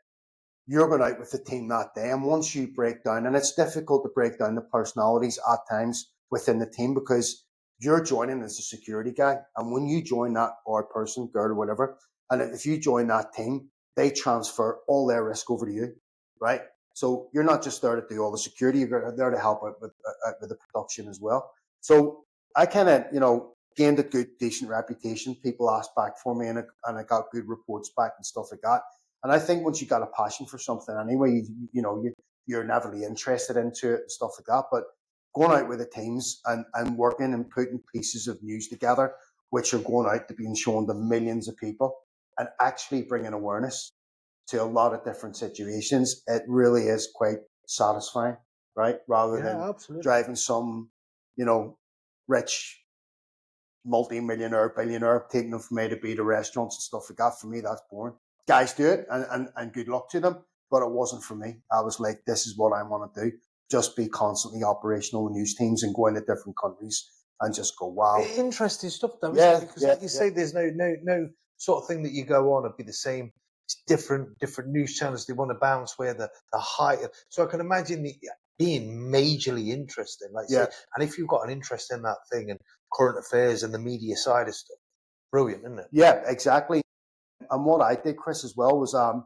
you're going out with the team that day, and once you break down, and it's difficult to break down the personalities at times within the team because you're joining as a security guy, and when you join that person, girl, or whatever, and if you join that team, they transfer all their risk over to you, right? So you're not just there to do all the security; you're there to help out with the production as well. So I kind of, gained a good, decent reputation. People asked back for me, and I got good reports back and stuff like that. And I think once you got a passion for something anyway, you're inevitably interested into it and stuff like that. But going out with the teams and working and putting pieces of news together, which are going out to being shown to millions of people and actually bringing awareness to a lot of different situations, it really is quite satisfying, right? Rather than absolutely. driving some, rich multi-millionaire, billionaire, taking them from A to B to restaurants and stuff like that. For me, that's boring. Guys do it and good luck to them, but it wasn't for me. I was like, this is what I want to do. Just be constantly operational with news teams and go into different countries and just go, wow. Interesting stuff though, isn't Yeah, it? Because like you say, there's no sort of thing that you go on and be the same. It's different news channels. They want to bounce where the height of, so I can imagine being majorly interesting, like you say. And if you've got an interest in that thing and current affairs and the media side of stuff, brilliant, isn't it? Yeah, exactly. And what I did, Chris, as well, was on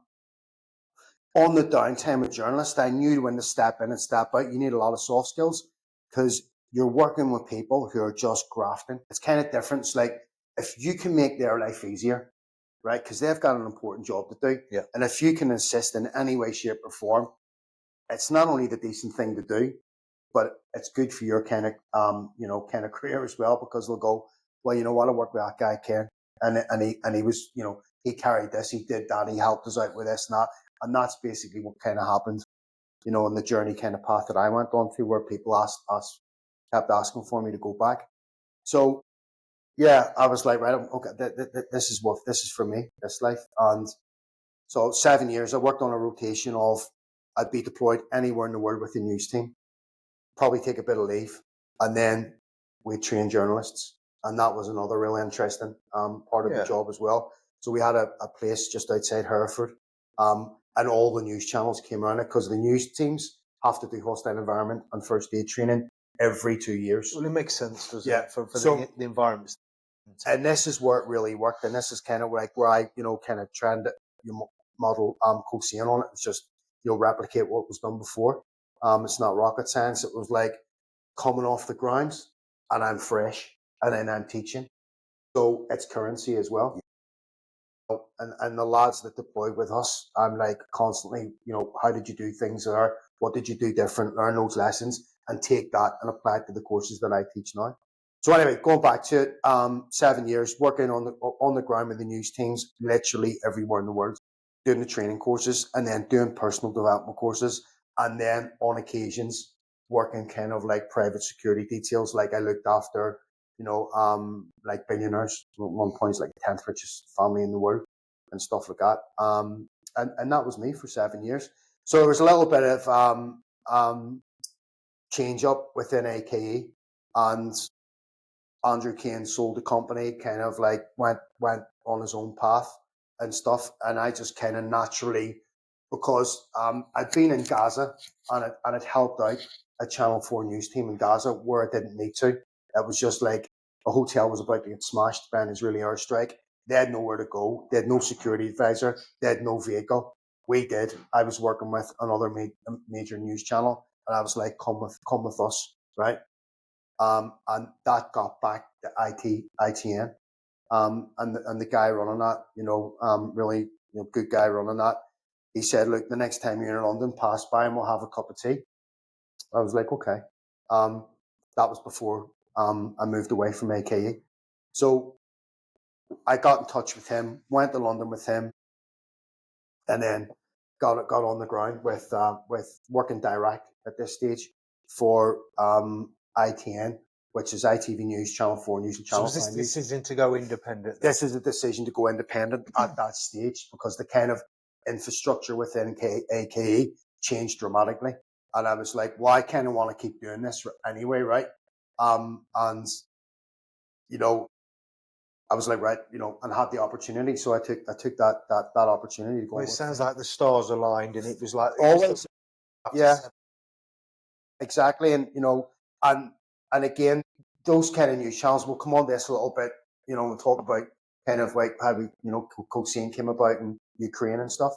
the downtime of journalist, I knew when to step in and step out. You need a lot of soft skills because you're working with people who are just grafting. It's kind of different. It's like if you can make their life easier, right? Because they've got an important job to do. Yeah. And if you can assist in any way, shape, or form, it's not only the decent thing to do, but it's good for your kind of career as well, because they'll go, well, you know what, I work with that guy, Ken, and he was, he carried this, he did that, he helped us out with this and that, and that's basically what kind of happened, in the journey kind of path that I went on through, where people kept asking for me to go back. So yeah, I was like, right, okay, this is for me, this life. And so 7 years, I worked on a rotation of, I'd be deployed anywhere in the world with the news team, probably take a bit of leave, and then we train journalists. And that was another really interesting part of the job as well. So we had a place just outside Hereford, and all the news channels came around it, because the news teams have to do hostile environment and first aid training every 2 years. Well, it makes sense, doesn't it, for So the environment. and this is where it really worked, and this is kind of like where I, kind of tried to model COSAIN on it. It's just, replicate what was done before. It's not rocket science. It was like coming off the ground, and I'm fresh, and then I'm teaching. So it's currency as well. And the lads that deployed with us, I'm like constantly, how did you do things there? What did you do different? Learn those lessons and take that and apply it to the courses that I teach now. So anyway, going back to it, 7 years working on the ground with the news teams, literally everywhere in the world, doing the training courses and then doing personal development courses, and then on occasions working kind of like private security details. Like I looked after, like billionaires. At one point, it's like the 10th richest family in the world and stuff like that. And that was me for 7 years. So there was a little bit of change up within AKE, and Andrew Kane sold the company, kind of like went on his own path and stuff. And I just kind of naturally, because I'd been in Gaza and it helped out a Channel 4 news team in Gaza where I didn't need to. It was just like a hotel was about to get smashed by an Israeli airstrike. They had nowhere to go. They had no security advisor. They had no vehicle. We did. I was working with another major news channel, and I was like, come with us, right? And that got back to ITN. And the guy running that, really good guy running that, he said, look, the next time you're in London, pass by and we'll have a cup of tea. I was like, okay. That was before I moved away from AKE. So I got in touch with him, went to London with him, and then got on the ground with working direct at this stage for ITN, which is ITV News, Channel 4 News and Channel 5 News. So this decision to go independent? This is a decision to go independent at that stage, because the kind of infrastructure within AKE changed dramatically. And I was like, well, I kind of want to keep doing this anyway, right? And, I was like, right, and had the opportunity. So I took that opportunity to go. Well, it sounds like the stars aligned, and it was like always, yeah, exactly. And, and again, those kind of news channels, we'll come on this a little bit, and talk about kind of like how we, COSAIN came about in Ukraine and stuff.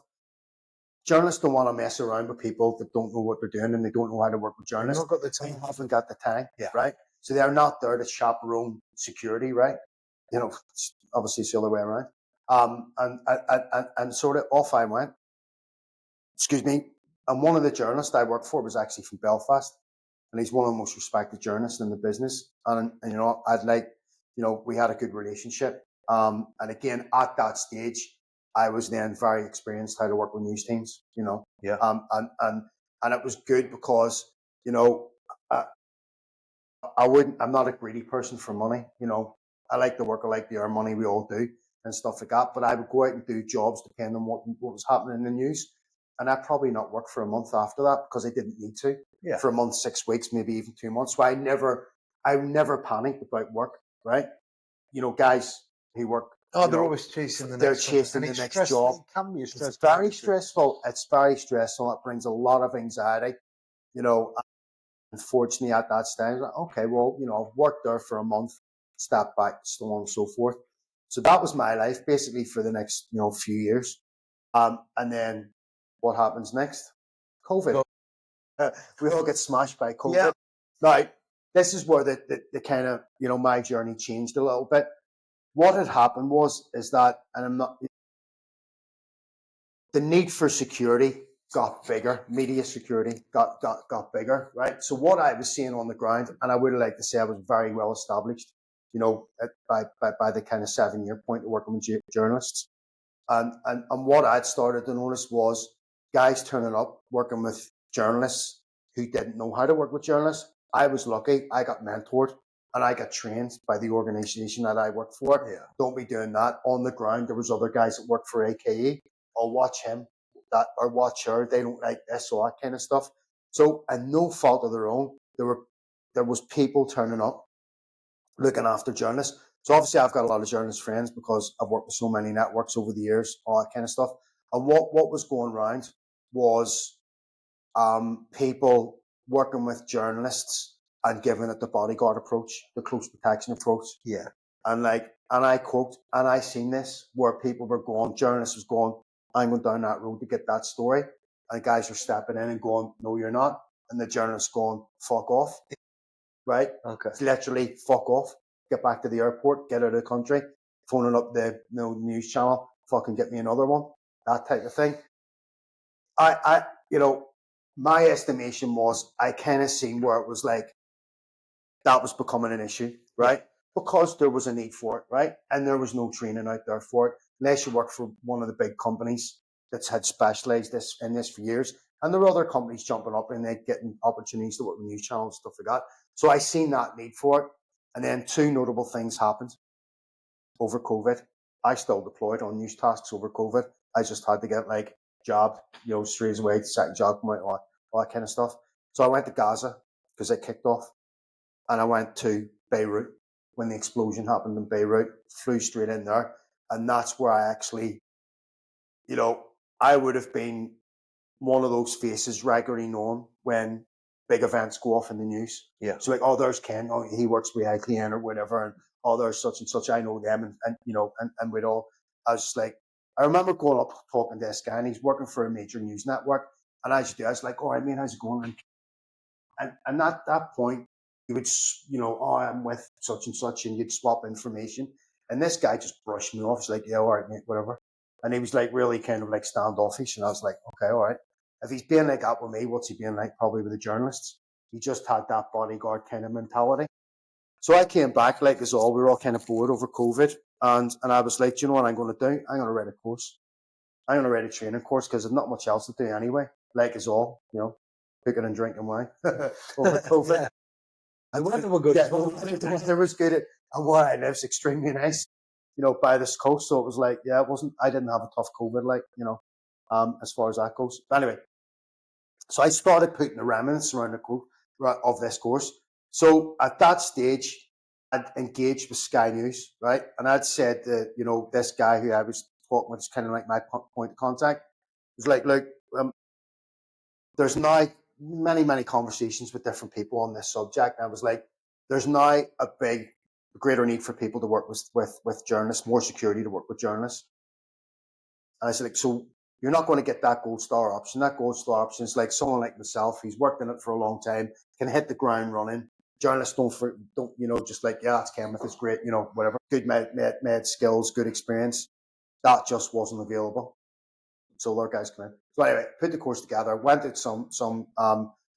Journalists don't want to mess around with people that don't know what they're doing, and they don't know how to work with journalists. Not got the time. They haven't got the time, right? So they're not there to chaperone security, right? Obviously it's the other way around. And sort of off I went. Excuse me. And one of the journalists I worked for was actually from Belfast, and he's one of the most respected journalists in the business. And you know, we had a good relationship. And again, at that stage, I was then very experienced how to work with news teams. You know, Yeah. And it was good because, you know, I'm not a greedy person for money. You know, I like to work, I like to earn money. We all do and stuff like that. But I would go out and do jobs depending on what was happening in the news. And I'd probably not work for a month after that because I didn't need to. Yeah. For a month, 6 weeks, maybe even 2 months. So I never panicked about work, right? You know, guys who work. Oh, they're always chasing the they're next chasing one. the next job. It can be a stressful. It's very stressful. It's very stressful. It brings a lot of anxiety. You know, unfortunately at that stage, like, okay, well, you know, I've worked there for a month, step back, so on and so forth. So that was my life basically for the next, you know, few years. And then what happens next? COVID. We all get smashed by COVID. Yeah. Now, this is where the kind of, you know, my journey changed a little bit. What had happened is that, and I'm not, the need for security got bigger. Media security got bigger, right? So what I was seeing on the ground, and I would like to say I was very well established, you know, by the kind of 7-year point of working with journalists. And what I'd started to notice was guys turning up working with journalists who didn't know how to work with journalists. I was lucky. I got mentored and I got trained by the organization that I worked for. Yeah. Don't be doing that. On the ground, there was other guys that worked for AKE. I'll watch him that or watch her. They don't like this or that kind of stuff. So, and no fault of their own, there was people turning up looking after journalists. So obviously I've got a lot of journalist friends because I've worked with so many networks over the years, all that kind of stuff. And what was going around was people working with journalists and giving it the bodyguard approach, the close protection approach. Yeah. And I quote, and I seen this where people were going, journalists was going, I'm going down that road to get that story. And guys are stepping in and going, no, you're not. And the journalists going, fuck off. Right? Okay. It's literally fuck off. Get back to the airport, get out of the country, phoning up the news channel, fucking get me another one. That type of thing. You know, my estimation was I kind of seen where it was like that was becoming an issue, right? Yeah. Because there was a need for it, right? And there was no training out there for it, unless you work for one of the big companies that's had specialized in this for years. And there are other companies jumping up and they're getting opportunities to work with news channels, stuff like that. So I seen that need for it. And then 2 notable things happened over COVID. I still deployed on news tasks over COVID. I just had to get like job, you know, straight away, second job, all that kind of stuff. So I went to Gaza because it kicked off. And I went to Beirut when the explosion happened in Beirut, flew straight in there. And that's where I actually, you know, I would have been one of those faces regularly known when big events go off in the news. Yeah. So like, oh, there's Ken, oh, he works with IPN or whatever. And oh, there's such and such, I know them. And you know, and we'd all, I was just like, I remember going up talking to this guy and he's working for a major news network. And I was like, oh, I mean, how's it going? And at that point, you would, you know, oh, I'm with such and such, and you'd swap information. And this guy just brushed me off. He's like, yeah, all right, mate, whatever. And he was like really kind of like standoffish. And I was like, okay, all right. If he's being like that with me, what's he being like probably with the journalists? He just had that bodyguard kind of mentality. So I came back like us all. We were all kind of bored over COVID. And I was like, do you know what I'm going to do? I'm going to write a course. I'm going to write a training course because there's not much else to do anyway. Like us all, you know, cooking and drinking wine over COVID. Yeah. And the weather was good. Yeah, the weather was good. And where I live's extremely nice, you know, by this coast. So it was like, yeah, I didn't have a tough COVID, like, you know, as far as that goes. But anyway, so I started putting the remnants around the course of this course. So at that stage, I'd engaged with Sky News, right? And I'd said that, you know, this guy who I was talking with is kind of like my point of contact. It was like, look, there's now many conversations with different people on this subject. And I was like, there's now a greater need for people to work with journalists, more security to work with journalists. And I said, like, so you're not going to get that gold star option. That gold star option is like someone like myself who's worked in it for a long time, can hit the ground running. Journalists don't you know, just like, yeah, it's Kenneth, it's great, you know, whatever. Good med skills, good experience. that just wasn't available. So our guys come in. So anyway, put the course together, went to some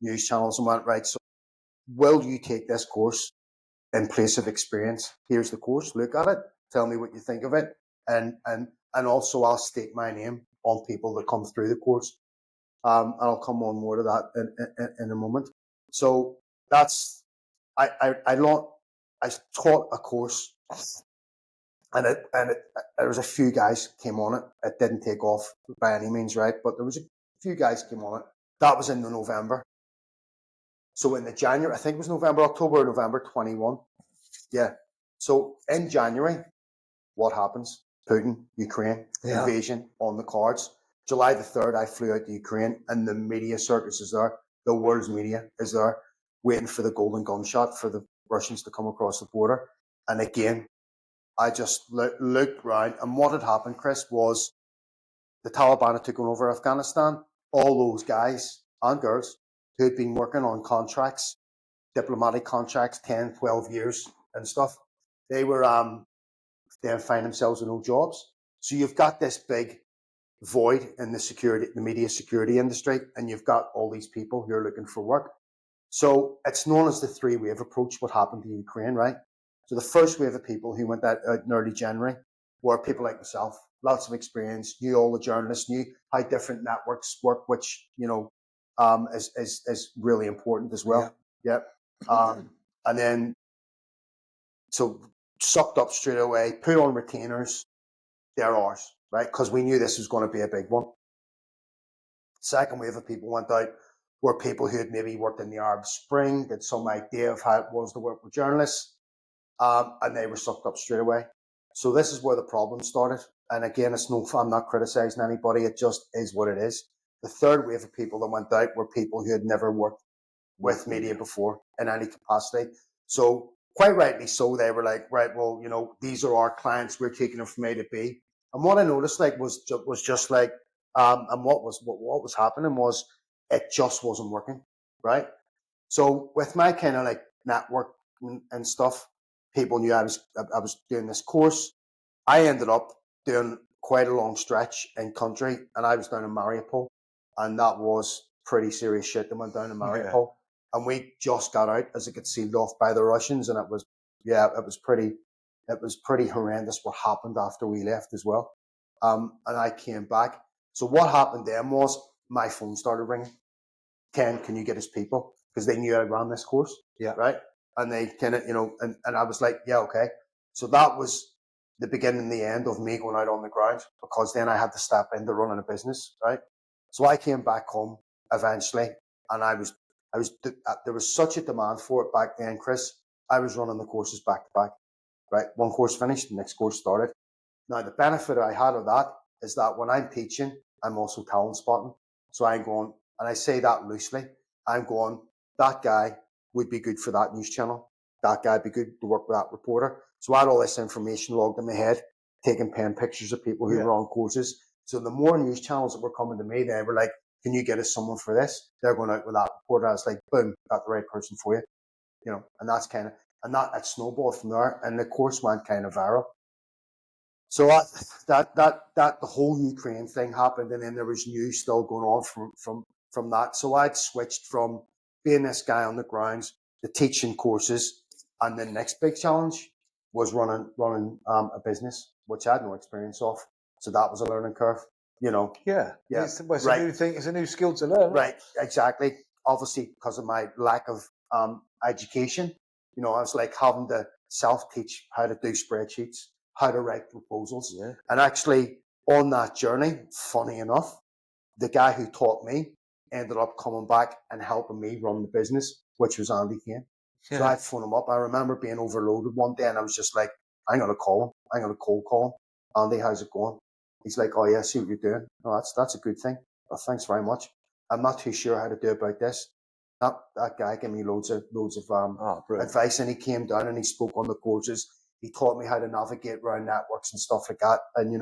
news channels and went, right, so will you take this course in place of experience? Here's the course, look at it, tell me what you think of it. And also I'll stake my name on people that come through the course. And I'll come on more to that in a moment. So that's, I taught a course, and there was a few guys came on it. It didn't take off by any means, right? But there was a few guys came on it. That was in November. So in the January, I think it was October, November 21. Yeah. So in January, what happens? Putin, Ukraine, invasion on the cards. July the 3rd, I flew out to Ukraine, and the media circus is there. The world's media is there, waiting for the golden gunshot for the Russians to come across the border. And again, I just looked around, and what had happened, Chris, was the Taliban had taken over Afghanistan. All those guys and girls who had been working on contracts, diplomatic contracts, 10, 12 years and stuff, they were then find themselves with no jobs. So you've got this big void in the media security industry, and you've got all these people who are looking for work. So it's known as the three-wave approach, what happened to Ukraine, right? So the first wave of people who went out in early January were people like myself, lots of experience, knew all the journalists, knew how different networks work, which, is really important as well. Yeah. And then, so sucked up straight away, put on retainers, they're ours, right? Because we knew this was going to be a big one. Second wave of people went out were people who had maybe worked in the Arab Spring, had some idea of how it was to work with journalists, and they were sucked up straight away. So this is where the problem started. And again, I'm not criticizing anybody, it just is what it is. The third wave of people that went out were people who had never worked with media before in any capacity. So quite rightly so, they were like, right, well, these are our clients, we're taking them from A to B. And what I noticed was just like, and what was happening was it just wasn't working, right? So with my kind of like network and stuff, people knew I was doing this course. I ended up doing quite a long stretch in country, and I was down in Mariupol, and that was pretty serious shit that went down in Mariupol. And we just got out as it got sealed off by the Russians, and it was pretty horrendous what happened after we left as well. And I came back. So what happened then was my phone started ringing. Ken, can you get us people? Because they knew I ran this course. Yeah. Right. And they kind of, and I was like, yeah, okay. So that was the beginning and the end of me going out on the ground, because then I had to step into running a business. Right. So I came back home eventually, and there was such a demand for it back then, Chris. I was running the courses back to back. Right. One course finished, the next course started. Now, the benefit I had of that is that when I'm teaching, I'm also talent spotting. So I'm going, and I say that loosely, I'm going, that guy would be good for that news channel. That guy would be good to work with that reporter. So I had all this information logged in my head, taking pen pictures of people who were on courses. So the more news channels that were coming to me, they were like, can you get us someone for this? They're going out with that reporter. I was like, boom, got the right person for you. And that's kind of, and that snowballed from there. And the course went kind of viral. So that the whole Ukraine thing happened, and then there was news still going on from that. So I'd switched from being this guy on the grounds to teaching courses, and the next big challenge was running a business, which I had no experience of. So that was a learning curve, Yeah. It's a new thing. It's a new skill to learn. Right. Exactly. Obviously, because of my lack of education, I was like having to self-teach how to do spreadsheets, how to write proposals. Yeah. And actually on that journey, funny enough, the guy who taught me ended up coming back and helping me run the business, which was Andy Kane. Yeah. So I'd phone him up. I remember being overloaded one day, and I was just like, I'm going to call him. I'm going to cold call him. Andy, how's it going? He's like, oh yeah, see what you're doing. Oh, that's a good thing. Well, thanks very much. I'm not too sure how to do about this. That guy gave me loads of advice, and he came down and he spoke on the courses. He taught me how to navigate around networks and stuff like that. And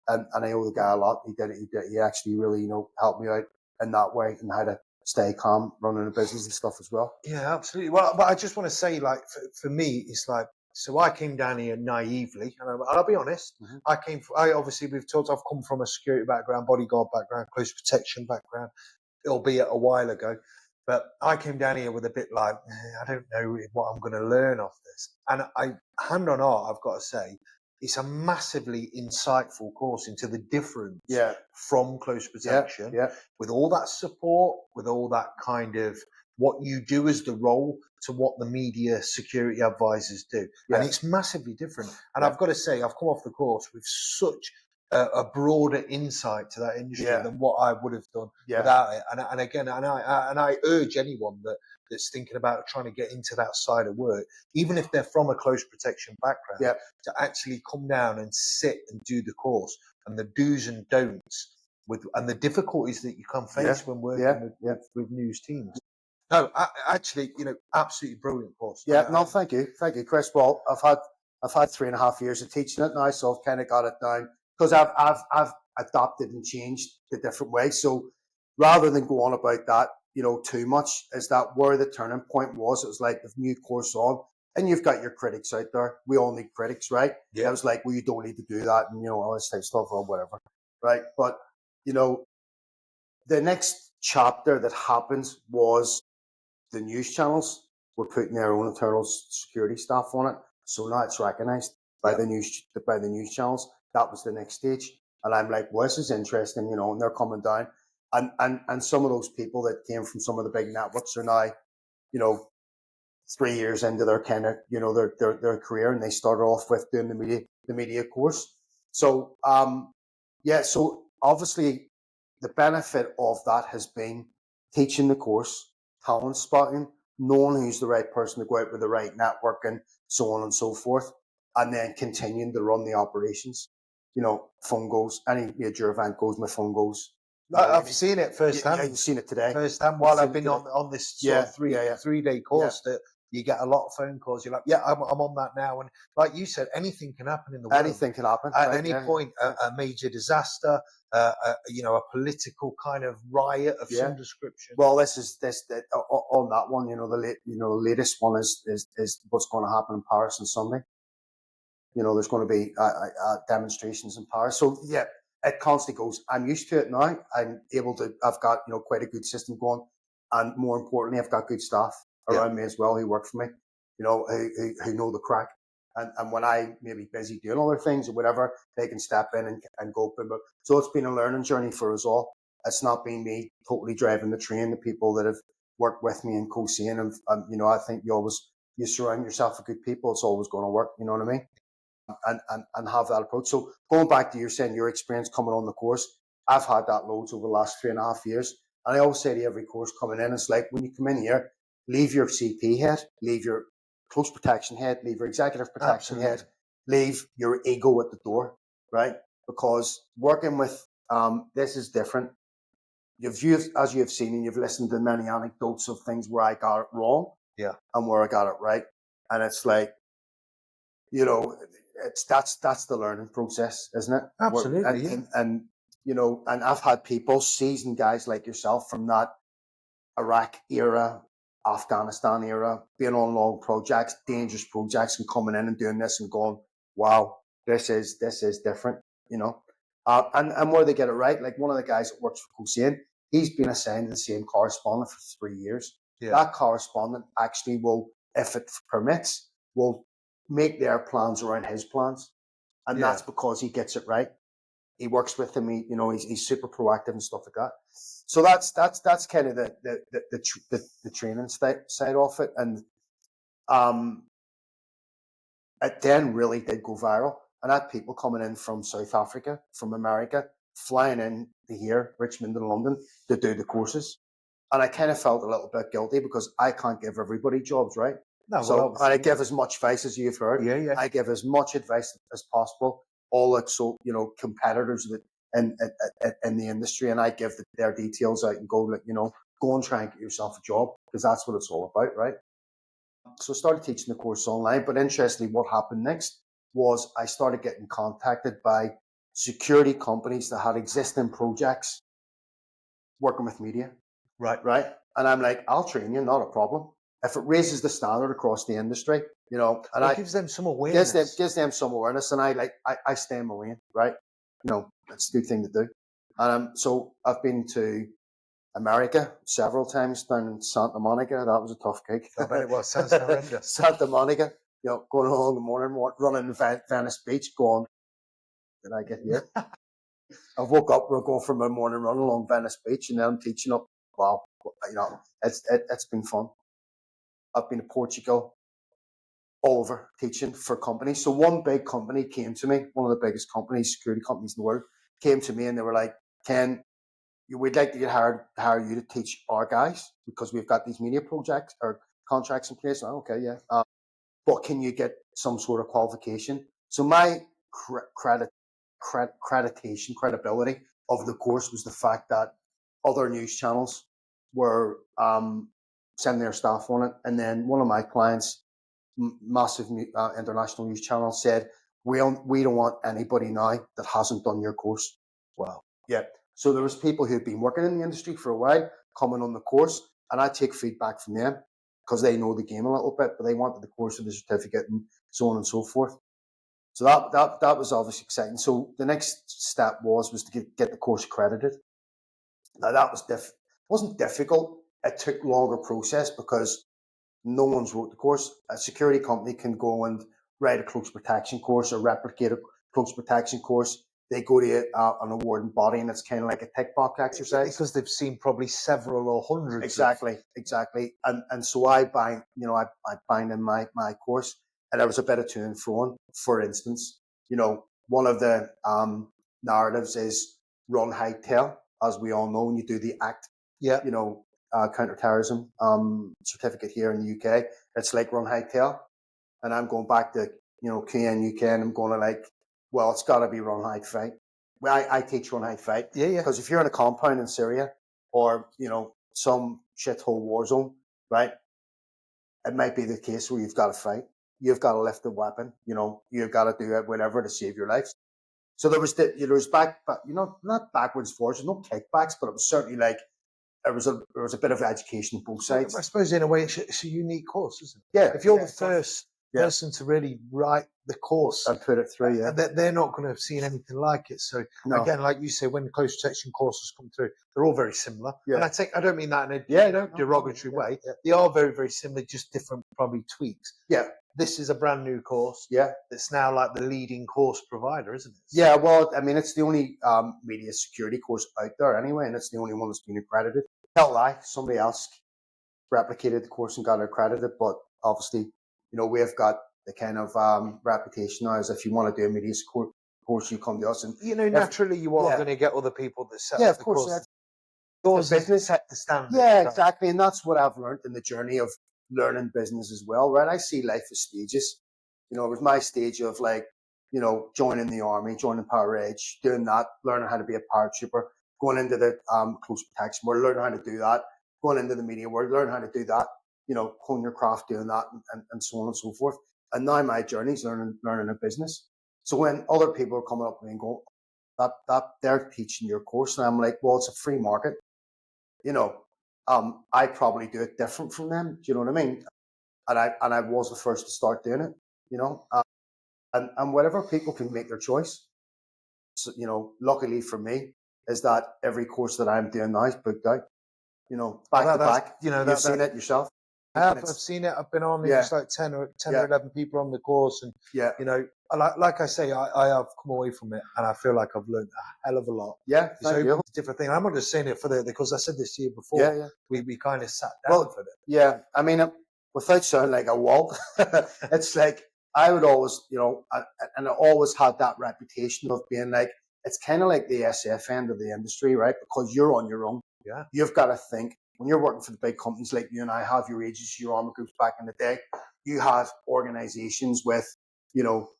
and I owe the guy a lot. He actually really helped me out in that way, and how to stay calm running a business and stuff as well. Yeah, absolutely. Well, but I just want to say, like, for me, it's like So I came down here naively, and I'll be honest. Obviously we've talked. I've come from a security background, bodyguard background, close protection background, albeit a while ago. But I came down here with a bit like, I don't know what I'm going to learn off this. And hand on heart, I've got to say, it's a massively insightful course into the difference from close protection, with all that support, with all that kind of what you do as the role to what the media security advisors do. And it's massively different. And I've got to say, I've come off the course with such a broader insight to that industry than what I would have done without it. And again, I urge anyone that's thinking about trying to get into that side of work, even if they're from a close protection background, to actually come down and sit and do the course, and the do's and don'ts and the difficulties that you can face when working with news teams. No, actually, absolutely brilliant course. Thank you, Chris. Well, I've had 3.5 years of teaching it now, so I've kind of got it down, because I've adapted and changed the different ways. So rather than go on about that, too much, is that where the turning point was? It was like the new course on, and you've got your critics out there. We all need critics, right? Yeah. It was like, well, you don't need to do that, and all this type of stuff or whatever, right? But the next chapter that happens was the news channels were putting their own internal security staff on it. So now it's recognised by the news channels. That was the next stage. And I'm like, well, this is interesting, and they're coming down. And some of those people that came from some of the big networks are now, 3 years into their kind of, their career, and they started off with doing the media course. So, so obviously the benefit of that has been teaching the course, talent spotting, knowing who's the right person to go out with the right network, and so on and so forth, and then continuing to run the operations. Phone goes, any major event goes, my phone goes. I've seen it firsthand. Yeah, you've seen it today. Firsthand, while I've been on this sort of 3-day course, that you get a lot of phone calls. You're like, I'm on that now. And like you said, anything can happen in the world. Anything can happen. At any point, a major disaster, a political kind of riot of some description. Well, this on that one, the latest one is what's going to happen in Paris on Sunday. There's going to be demonstrations in Paris. So, it constantly goes. I'm used to it now. I've got, quite a good system going. And more importantly, I've got good staff around me as well who work for me, who know the crack. And when I may be busy doing other things or whatever, they can step in and go. So it's been a learning journey for us all. It's not been me totally driving the train. The people that have worked with me in COSAIN, and I think you surround yourself with good people, it's always going to work. You know what I mean? And have that approach. So going back to your experience coming on the course, I've had that loads over the last 3.5 years. And I always say to every course coming in, it's like, when you come in here, leave your CP head, leave your close protection head, leave your executive protection head, leave your ego at the door, right? Because working with, this is different. As you have seen, and you've listened to many anecdotes of things where I got it wrong, and where I got it right. And it's like, that's the learning process, isn't it? Absolutely. And I've had people, seasoned guys like yourself from that Iraq era, Afghanistan era, being on long projects, dangerous projects, and coming in and doing this and going, wow, this is different, and where they get it right. Like one of the guys that works for COSAIN, he's been assigned the same correspondent for 3 years. That correspondent actually will, if it permits, will make their plans around his plans, and that's because he gets it right. He works with him. He's super proactive and stuff like that. So that's kind of the training side of it, and it then really did go viral. And I had people coming in from South Africa, from America, flying in to here, Richmond and London, to do the courses. And I kind of felt a little bit guilty because I can't give everybody jobs, right? No, so I give as much advice as you've heard. I give as much advice as possible. All competitors that in the industry, and I give their details out and go and try and get yourself a job, because that's what it's all about, right? So I started teaching the course online, but interestingly, what happened next was I started getting contacted by security companies that had existing projects working with media. Right. And I'm like, I'll train you, not a problem. if it raises the standard across the industry, you know, and It gives them some awareness. gives them some awareness, and I stay in my lane, right? You know, it's a good thing to do. So I've been to America several times, down in Santa Monica. That was a tough gig. I bet it was. Sounds horrendous. Santa Monica, you know, going along in the morning, running in Venice Beach, going, did I get here? I woke up, we're going for my morning run along Venice Beach, and then I'm teaching up. Wow, you know, it's been fun. I've been to Portugal, all over teaching for companies. So one big company came to me, one of the biggest companies, security companies in the world, came to me and they were like, Ken, we'd like to hire you to teach our guys because we've got these media projects or contracts in place. Oh, okay, yeah. But can you get some sort of qualification? So my credibility of the course was the fact that other news channels were sending their staff on it. And then one of my clients, massive international news channel, said, we don't want anybody now that hasn't done your course. Wow. Yeah. So there was people who'd been working in the industry for a while coming on the course, and I take feedback from them because they know the game a little bit, but they wanted the course with the certificate and so on and so forth. So that was obviously exciting. So the next step was to get the course accredited. Now that was wasn't difficult. It took longer process because no one's wrote the course. A security company can go and write a close protection course or replicate a close protection course. They go to an awarding body, and it's kind of like a tick box exercise because they've seen probably several or hundreds. Exactly. And so I bind in my course, and there was a bit of to and fro. For instance, you know, one of the narratives is run, hide, tell. As we all know, when you do the ACT, you know, counterterrorism certificate here in the UK, it's like run, hide, tell. And I'm going back to, you know, KN UK, and I'm going to like, well, it's got to be run, hide, fight. Well, I teach run, hide, fight. Yeah. Because if you're in a compound in Syria or, you know, some shithole war zone, right, it might be the case where you've got to fight. You've got to lift the weapon. You know, you've got to do it, whatever, to save your life. So there was not backwards forwards, no kickbacks, but it was certainly like, there was a bit of education on both sides. I suppose in a way it's a unique course, isn't it? Yeah. If you're the first person to really write the course and put it through, they're not going to have seen anything like it. So again, like you say, when the close protection courses come through, they're all very similar. And I don't mean that in a derogatory way. They are very, very similar, just different probably tweaks. Yeah. This is a brand new course. Yeah. It's now like the leading course provider, isn't it? So, yeah, well, I mean, it's the only media security course out there anyway, and it's the only one that's been accredited. Tell lie, somebody else replicated the course and got it accredited, but obviously, you know, we've got the kind of reputation now as if you want to do a media course, you come to us. And you know, naturally you are going to get other people that set up the course. Yours business set the standard. Yeah, exactly. And that's what I've learned in the journey of learning business as well, right? I see life as stages. You know, it was my stage of like, you know, joining the army, joining Power Edge, doing that, learning how to be a paratrooper, going into the close protection world, learning how to do that, going into the media world, learning how to do that, you know, hone your craft doing that, and so on and so forth. And now my journey is learning a business. So when other people are coming up to me and go, that they're teaching your course, and I'm like, well, it's a free market. You know, I probably do it different from them. Do you know what I mean? And I was the first to start doing it. You know, and whatever, people can make their choice. So, you know, luckily for me is that every course that I'm doing now is booked out. You know, back to back. You know, you've seen it yourself. I've seen it. I've been on. There's like 10 or 11 people on the course, and you know, like I say, I have come away from it, and I feel like I've learned a hell of a lot. Yeah, it's a different thing. I'm not just saying it because I said this to you before. We kind of sat down for it. Yeah, I mean, without sounding like a wall, it's like I would always, you know, and I always had that reputation of being like, it's kind of like the SF end of the industry, right? Because you're on your own. Yeah, you've got to think. When you're working for the big companies like you and I have, your agency, your army groups back in the day, you have organizations with, you know,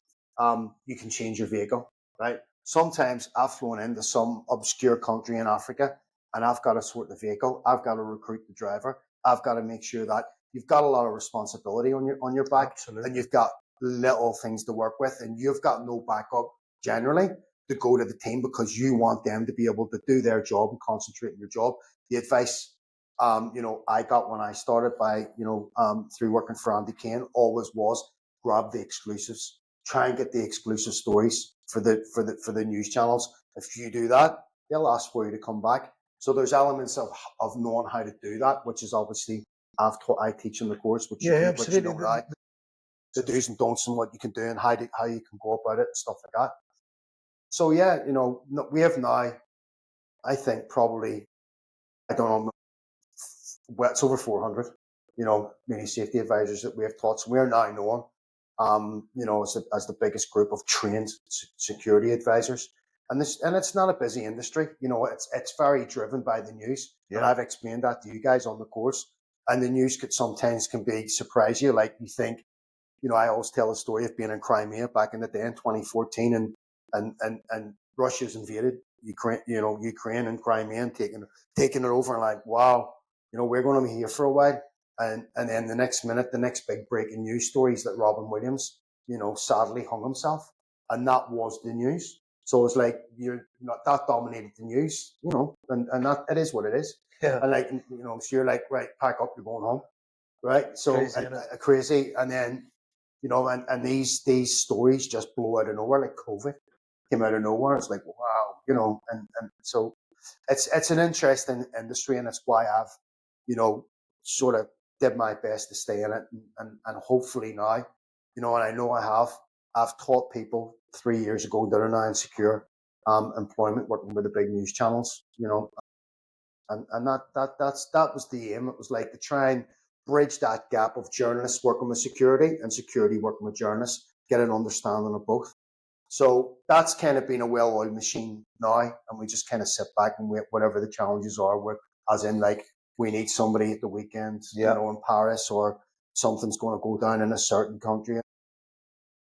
you can change your vehicle, right? Sometimes I've flown into some obscure country in Africa and I've got to sort the vehicle. I've got to recruit the driver. I've got to make sure that you've got a lot of responsibility on your back. Absolutely. And you've got little things to work with, and you've got no backup generally to go to the team because you want them to be able to do their job and concentrate on your job. The advice I got when I started by, through working for Andy Kane, always was grab the exclusives, try and get the exclusive stories for the news channels. If you do that, they'll ask for you to come back. So there's elements of knowing how to do that, which is obviously I teach in the course, which you know right, the do's and don'ts and what you can do and how you can go about it and stuff like that. So yeah, we have now, I think probably, I don't know, it's over 400, many safety advisors that we have taught. So we are now known, as the biggest group of trained security advisors. And it's not a busy industry. It's very driven by the news. Yeah. And I've explained that to you guys on the course. And the news sometimes can be surprise you. Like you think, I always tell a story of being in Crimea back in the day in 2014, and Russia's invaded Ukraine and Crimea and taking it over, and like, wow, we're going to be here for a while. And then the next minute, the next big breaking news story is that Robin Williams, sadly hung himself. And that was the news. So it's like, that dominated the news, and that, it is what it is. Yeah. And so you're like, right, pack up, you're going home. Right. So crazy. And then, and these stories just blow out of nowhere, like COVID came out of nowhere. It's like, wow, and so it's an interesting industry, and it's why I've, sort of did my best to stay in it, and hopefully now, and I know I've taught people 3 years ago that are now in secure employment, working with the big news channels, and that was the aim. It was like to try and bridge that gap of journalists working with security and security working with journalists, get an understanding of both. So that's kind of been a well-oiled machine now, and we just kind of sit back and wait whatever the challenges are. As in, like, we need somebody at the weekend, in Paris, or something's going to go down in a certain country.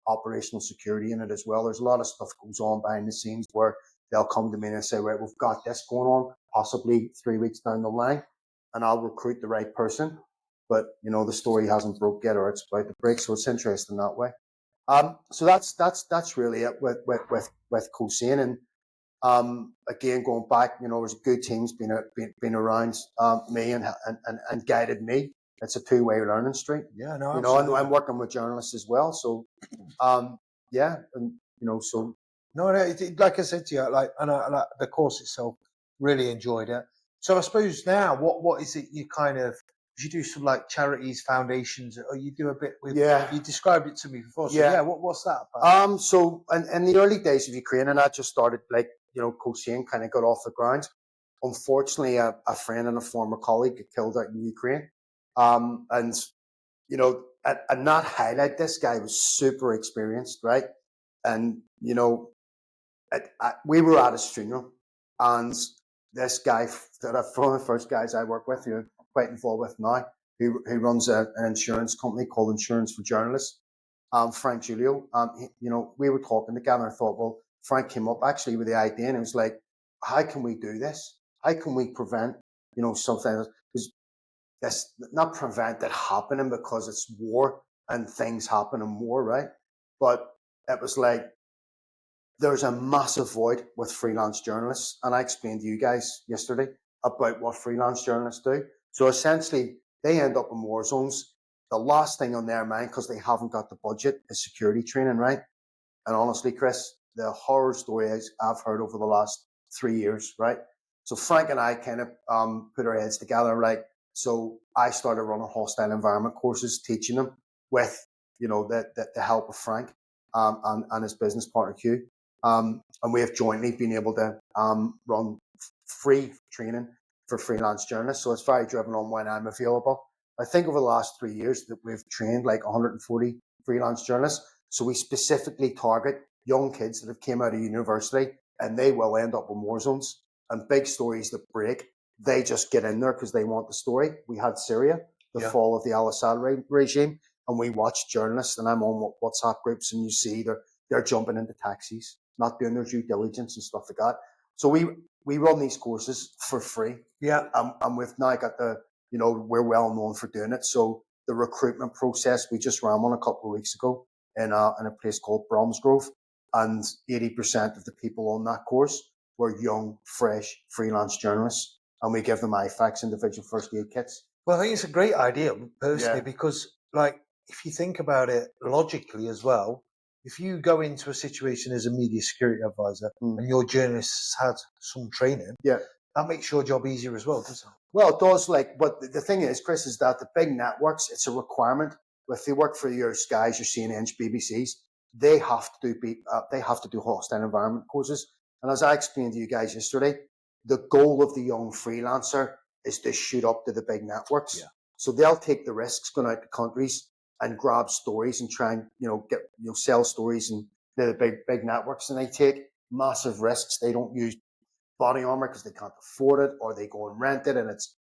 Operational security in it as well. There's a lot of stuff goes on behind the scenes where they'll come to me and say, right, we've got this going on, possibly 3 weeks down the line, and I'll recruit the right person. But, the story hasn't broke yet, or it's about to break. So it's interesting that way. So that's really it with COSAIN. And again, going back, there's good teams been around me and guided me. It's a two-way learning street. Yeah, no, absolutely. And I'm working with journalists as well. So, so. No, like I said to you, and the course itself, really enjoyed it. So I suppose now, what is it you kind of, you do some like charities, foundations, or you do a bit with, you described it to me before. So what's that about? So in the early days of Ukraine, and I just started COSAIN kind of got off the ground. Unfortunately, a friend and a former colleague got killed out in Ukraine. And not highlight, this guy was super experienced, right? And, we were at his funeral, and this guy, one of the first guys I work with, who I'm quite involved with now, who runs an insurance company called Insurance for Journalists, Frank Julio, we were talking together, and I thought, well, Frank came up actually with the idea, and it was like, how can we do this? How can we prevent, something? Because that's not prevent it happening, because it's war and things happen in war, right? But it was like, there's a massive void with freelance journalists. And I explained to you guys yesterday about what freelance journalists do. So essentially, they end up in war zones. The last thing on their mind, because they haven't got the budget, is security training, right? And honestly, Chris, the horror stories I've heard over the last 3 years, right? So Frank and I kind of put our heads together, like, so I started running hostile environment courses, teaching them with, the help of Frank and his business partner, Hugh. And we have jointly been able to run free training for freelance journalists. So it's very driven on when I'm available. I think over the last 3 years that we've trained like 140 freelance journalists. So we specifically target young kids that have came out of university, and they will end up in war zones and big stories that break. They just get in there because they want the story. We had Syria, the fall of the Al-Assad regime, and we watched journalists, and I'm on WhatsApp groups, and you see they're jumping into taxis, not doing their due diligence and stuff like that. So we run these courses for free. Yeah. And we've now got we're well known for doing it. So the recruitment process, we just ran one a couple of weeks ago in a place called Bromsgrove, and 80% of the people on that course were young, fresh, freelance journalists. and we give them IFACs, individual first aid kits. Well, I think it's a great idea personally Yeah. because, like, if you think about it logically as well, if you go into a situation as a media security advisor and your journalist has had some training, Yeah. that makes your job easier as well, doesn't it? Well, it does. But the thing is, Chris, is that the big networks, it's a requirement. If they work for your Skies, your CNNs, BBCs, they have to do hostile environment courses. And as I explained to you guys yesterday, the goal of the young freelancer is to shoot up to the big networks. Yeah. So they'll take the risks going out to countries and grab stories and try and sell stories and the big networks, and they take massive risks. They don't use body armor because they can't afford it, or they go and rent it, and it's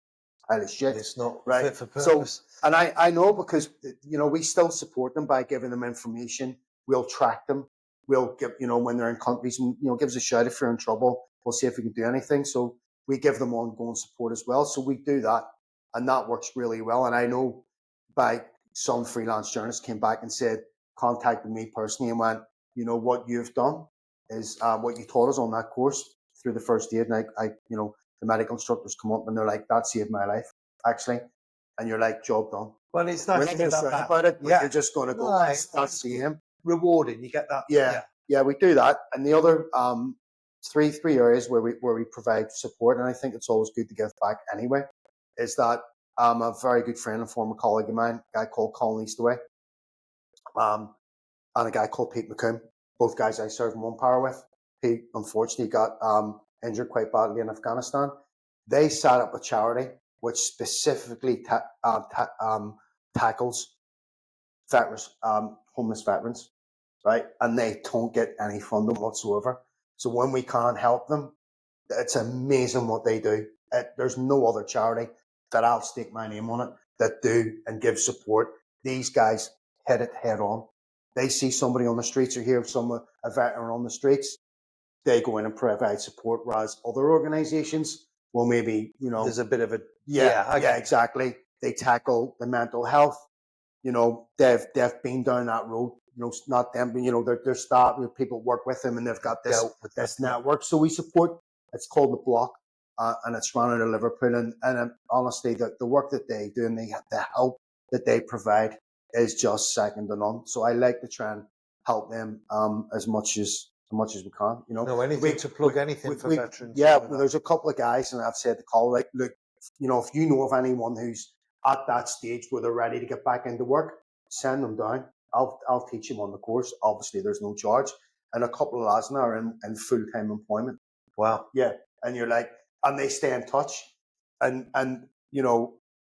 pile of shit. It's not right. fit for purpose. So, and I know, because we still support them by giving them information. We'll track them. We'll give when they're in countries, and give us a shout if you're in trouble. We'll see if we can do anything. So we give them ongoing support as well. So we do that, and that works really well. And I know by some freelance journalists came back and contacted me personally and went, what you've done is what you taught us on that course through the first aid. And I the medical instructors come up and they're like, that saved my life, actually. And you're like, job done. Well, it's nice We're to not get going to that. about it, but Yeah. you're just going to go, No, that's the aim. Rewarding. You get that. Yeah, we do that. And the other three areas where we provide support, and I think it's always good to give back anyway, is that a very good friend and former colleague of mine, a guy called Colin Eastaway, and a guy called Pete McComb, both guys I served in one power with. Pete, unfortunately, got injured quite badly in Afghanistan. They set up a charity which specifically tackles veterans, homeless veterans, right? And they don't get any funding whatsoever. So when we can't help them, it's amazing what they do. There's no other charity that I'll stake my name on it that do and give support. These guys hit it head on. They see somebody on the streets or hear a veteran on the streets, they go in and provide support, whereas other organizations will maybe, there's a bit of a exactly. They tackle the mental health. They've been down that road. Not them, but their staff, people work with them, and they've got this network. So we support. It's called The Block, and it's run out of Liverpool. And honestly, the work that they do and the help that they provide is just second to none. So I like to try and help them as much as we can. Anything to plug anything for veterans. Yeah, there's a couple of guys, and I've said to Col, like, look, if you know of anyone who's at that stage where they're ready to get back into work, send them down. I'll teach them on the course. Obviously, there's no charge. And a couple of lads now are in full-time employment. Wow. Yeah. And you're like, and they stay in touch. And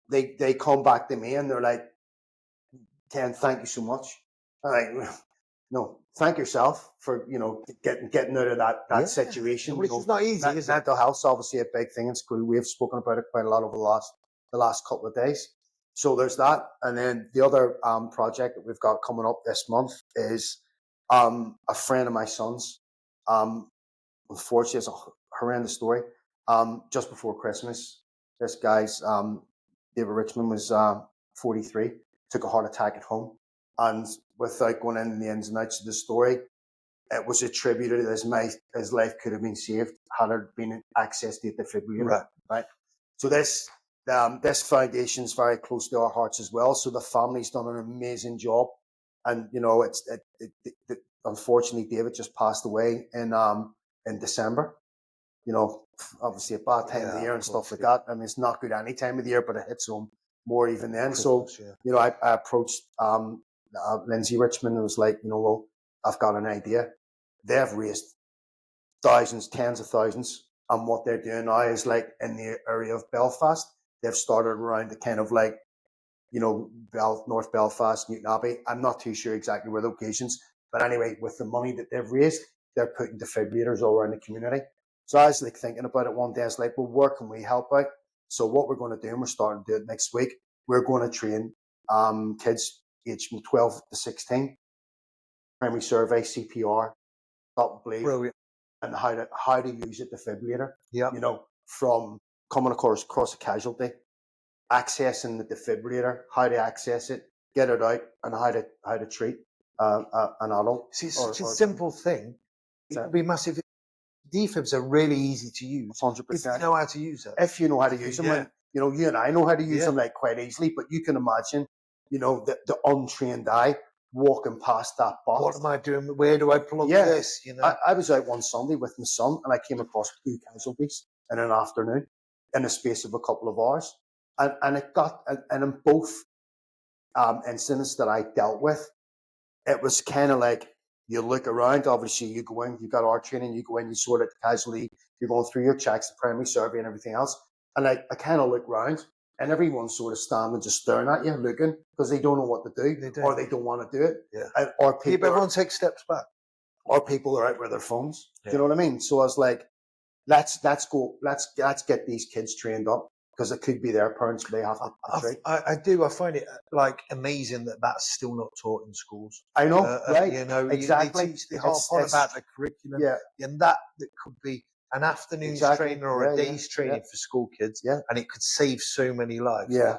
they come back to me and they're like, Ken, thank you so much. I'm like, no, thank yourself for, getting out of that situation. Which is not easy, is it? Mental health's obviously a big thing in school. We've spoken about it quite a lot over the last couple of days. So there's that. And then the other project that we've got coming up this month is a friend of my son's. Unfortunately, it's a horrendous story. Just before Christmas, this guy's, David Richmond, was 43, took a heart attack at home. And without going into the ins and outs of the story, it was attributed as his life could have been saved had there been access to the defibrillator. Right. So this foundation is very close to our hearts as well. So the family's done an amazing job, and unfortunately, David just passed away in December. Obviously a bad time of the year and stuff like that. I mean, it's not good any time of the year, but it hits home more even then. Christmas, so I approached Lindsay Richmond and was like, well, I've got an idea. They've raised thousands, tens of thousands, and what they're doing now is, like, in the area of Belfast, they've started around the kind of, like, North Belfast, Newton Abbey. I'm not too sure exactly where the locations, but anyway, with the money that they've raised, they're putting defibrillators all around the community. So I was like thinking about it one day. I was like, well, where can we help out? So what we're going to do, and we're starting to do it next week, we're going to train kids aged from 12 to 16, primary survey, CPR, stop bleed, brilliant, and how to use a defibrillator. Yeah. From coming across a casualty, accessing the defibrillator, how to access it, get it out, and how to treat an adult. See, it's such a simple thing. It could be massive. defibs are really easy to use. 100%. If you know how to use it. If you know how to use them, Yeah. and you and I know how to use Yeah. them like quite easily, but you can imagine, the untrained eye walking past that box. What am I doing? Where do I plug Yeah. this? I was out one Sunday with my son, and I came across 2 casualties in an afternoon in the space of a couple of hours, and in both incidents that I dealt with, it was kind of like, you look around, obviously you go in, you got our training, you go in, you sort out the casualty, you're going through your checks, the primary survey and everything else. And I kind of look around, and everyone's sort of standing just staring at you, looking, because they don't know what to do, or they don't want to do it. Yeah. Or everyone takes steps back. Or people are out with their phones. Yeah. Do you know what I mean? So I was like, let's get these kids trained up, because it could be their parents, they have to train. I do. I find it like amazing that that's still not taught in schools. I know, right? Exactly. They teach the harp on about the curriculum. Yeah. And that could be an afternoon's training or a day's training for school kids. Yeah. And it could save so many lives. Yeah.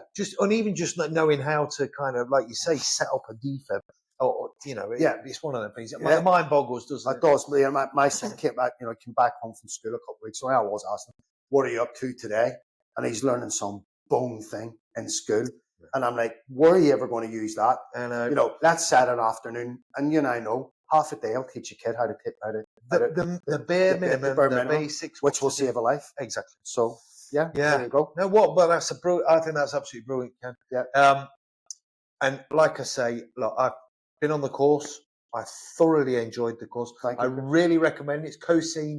Even just not knowing how to kind of, like you say, set up a defib. Or, it's one of the things. The mind boggles, doesn't it? It does. My son came back home from school a couple of weeks ago. I was asking, what are you up to today? And he's learning some bone thing in school. And I'm like, where are you ever going to use that? And that's Saturday afternoon. And I know half a day I'll teach a kid how to the bare minimum, the basics, which will save a life. Exactly. So there you go. No, well, that's I think that's absolutely brilliant, Ken. Yeah. And like I say, look, I've been on the course. I thoroughly enjoyed the course. I really recommend it. It's COSAIN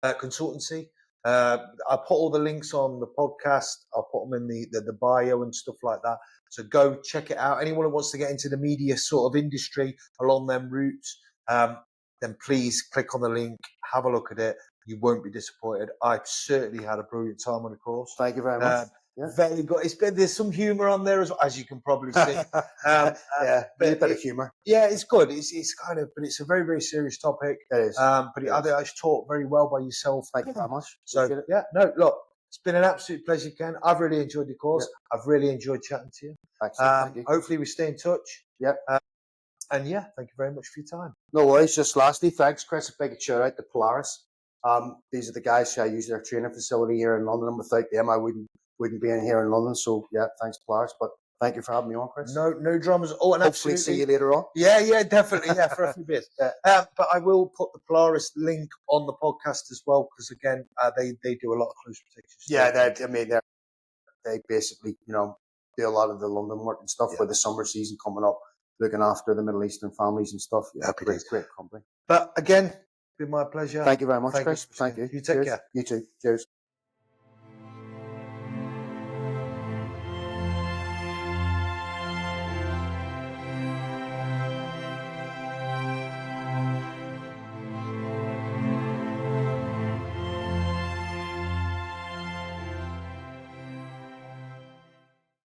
Consultancy. I'll put all the links on the podcast. I'll put them in the bio and stuff like that. So go check it out. Anyone who wants to get into the media sort of industry along them routes, then please click on the link, have a look at it. You won't be disappointed. I've certainly had a brilliant time on the course. Thank you very much. Very good. There's some humour on there as you can probably see. But a bit of humour. Yeah, it's good. It's kind of, but it's a very, very serious topic. It is. But I think it's taught very well by yourself. Thank you very much. So look, it's been an absolute pleasure, Ken. I've really enjoyed the course. Yeah. I've really enjoyed chatting to you. Thank you. Hopefully we stay in touch. Yep. And thank you very much for your time. No worries. Just lastly, thanks, Chris. A big shout out to Polaris. These are the guys who I use their training facility here in London, and without them, I wouldn't be in here in London. So thanks, Polaris. But thank you for having me on, Chris. No dramas. Oh, and hopefully see you later on. Yeah, definitely. Yeah, for a few bits. But I will put the Polaris link on the podcast as well, because again, they do a lot of close protection stuff. They basically do a lot of the London work and stuff for the summer season coming up, looking after the Middle Eastern families and stuff. Yeah, great company. But again, it's been my pleasure. Thank you very much, Chris. Thank you. You take care. You too. Cheers.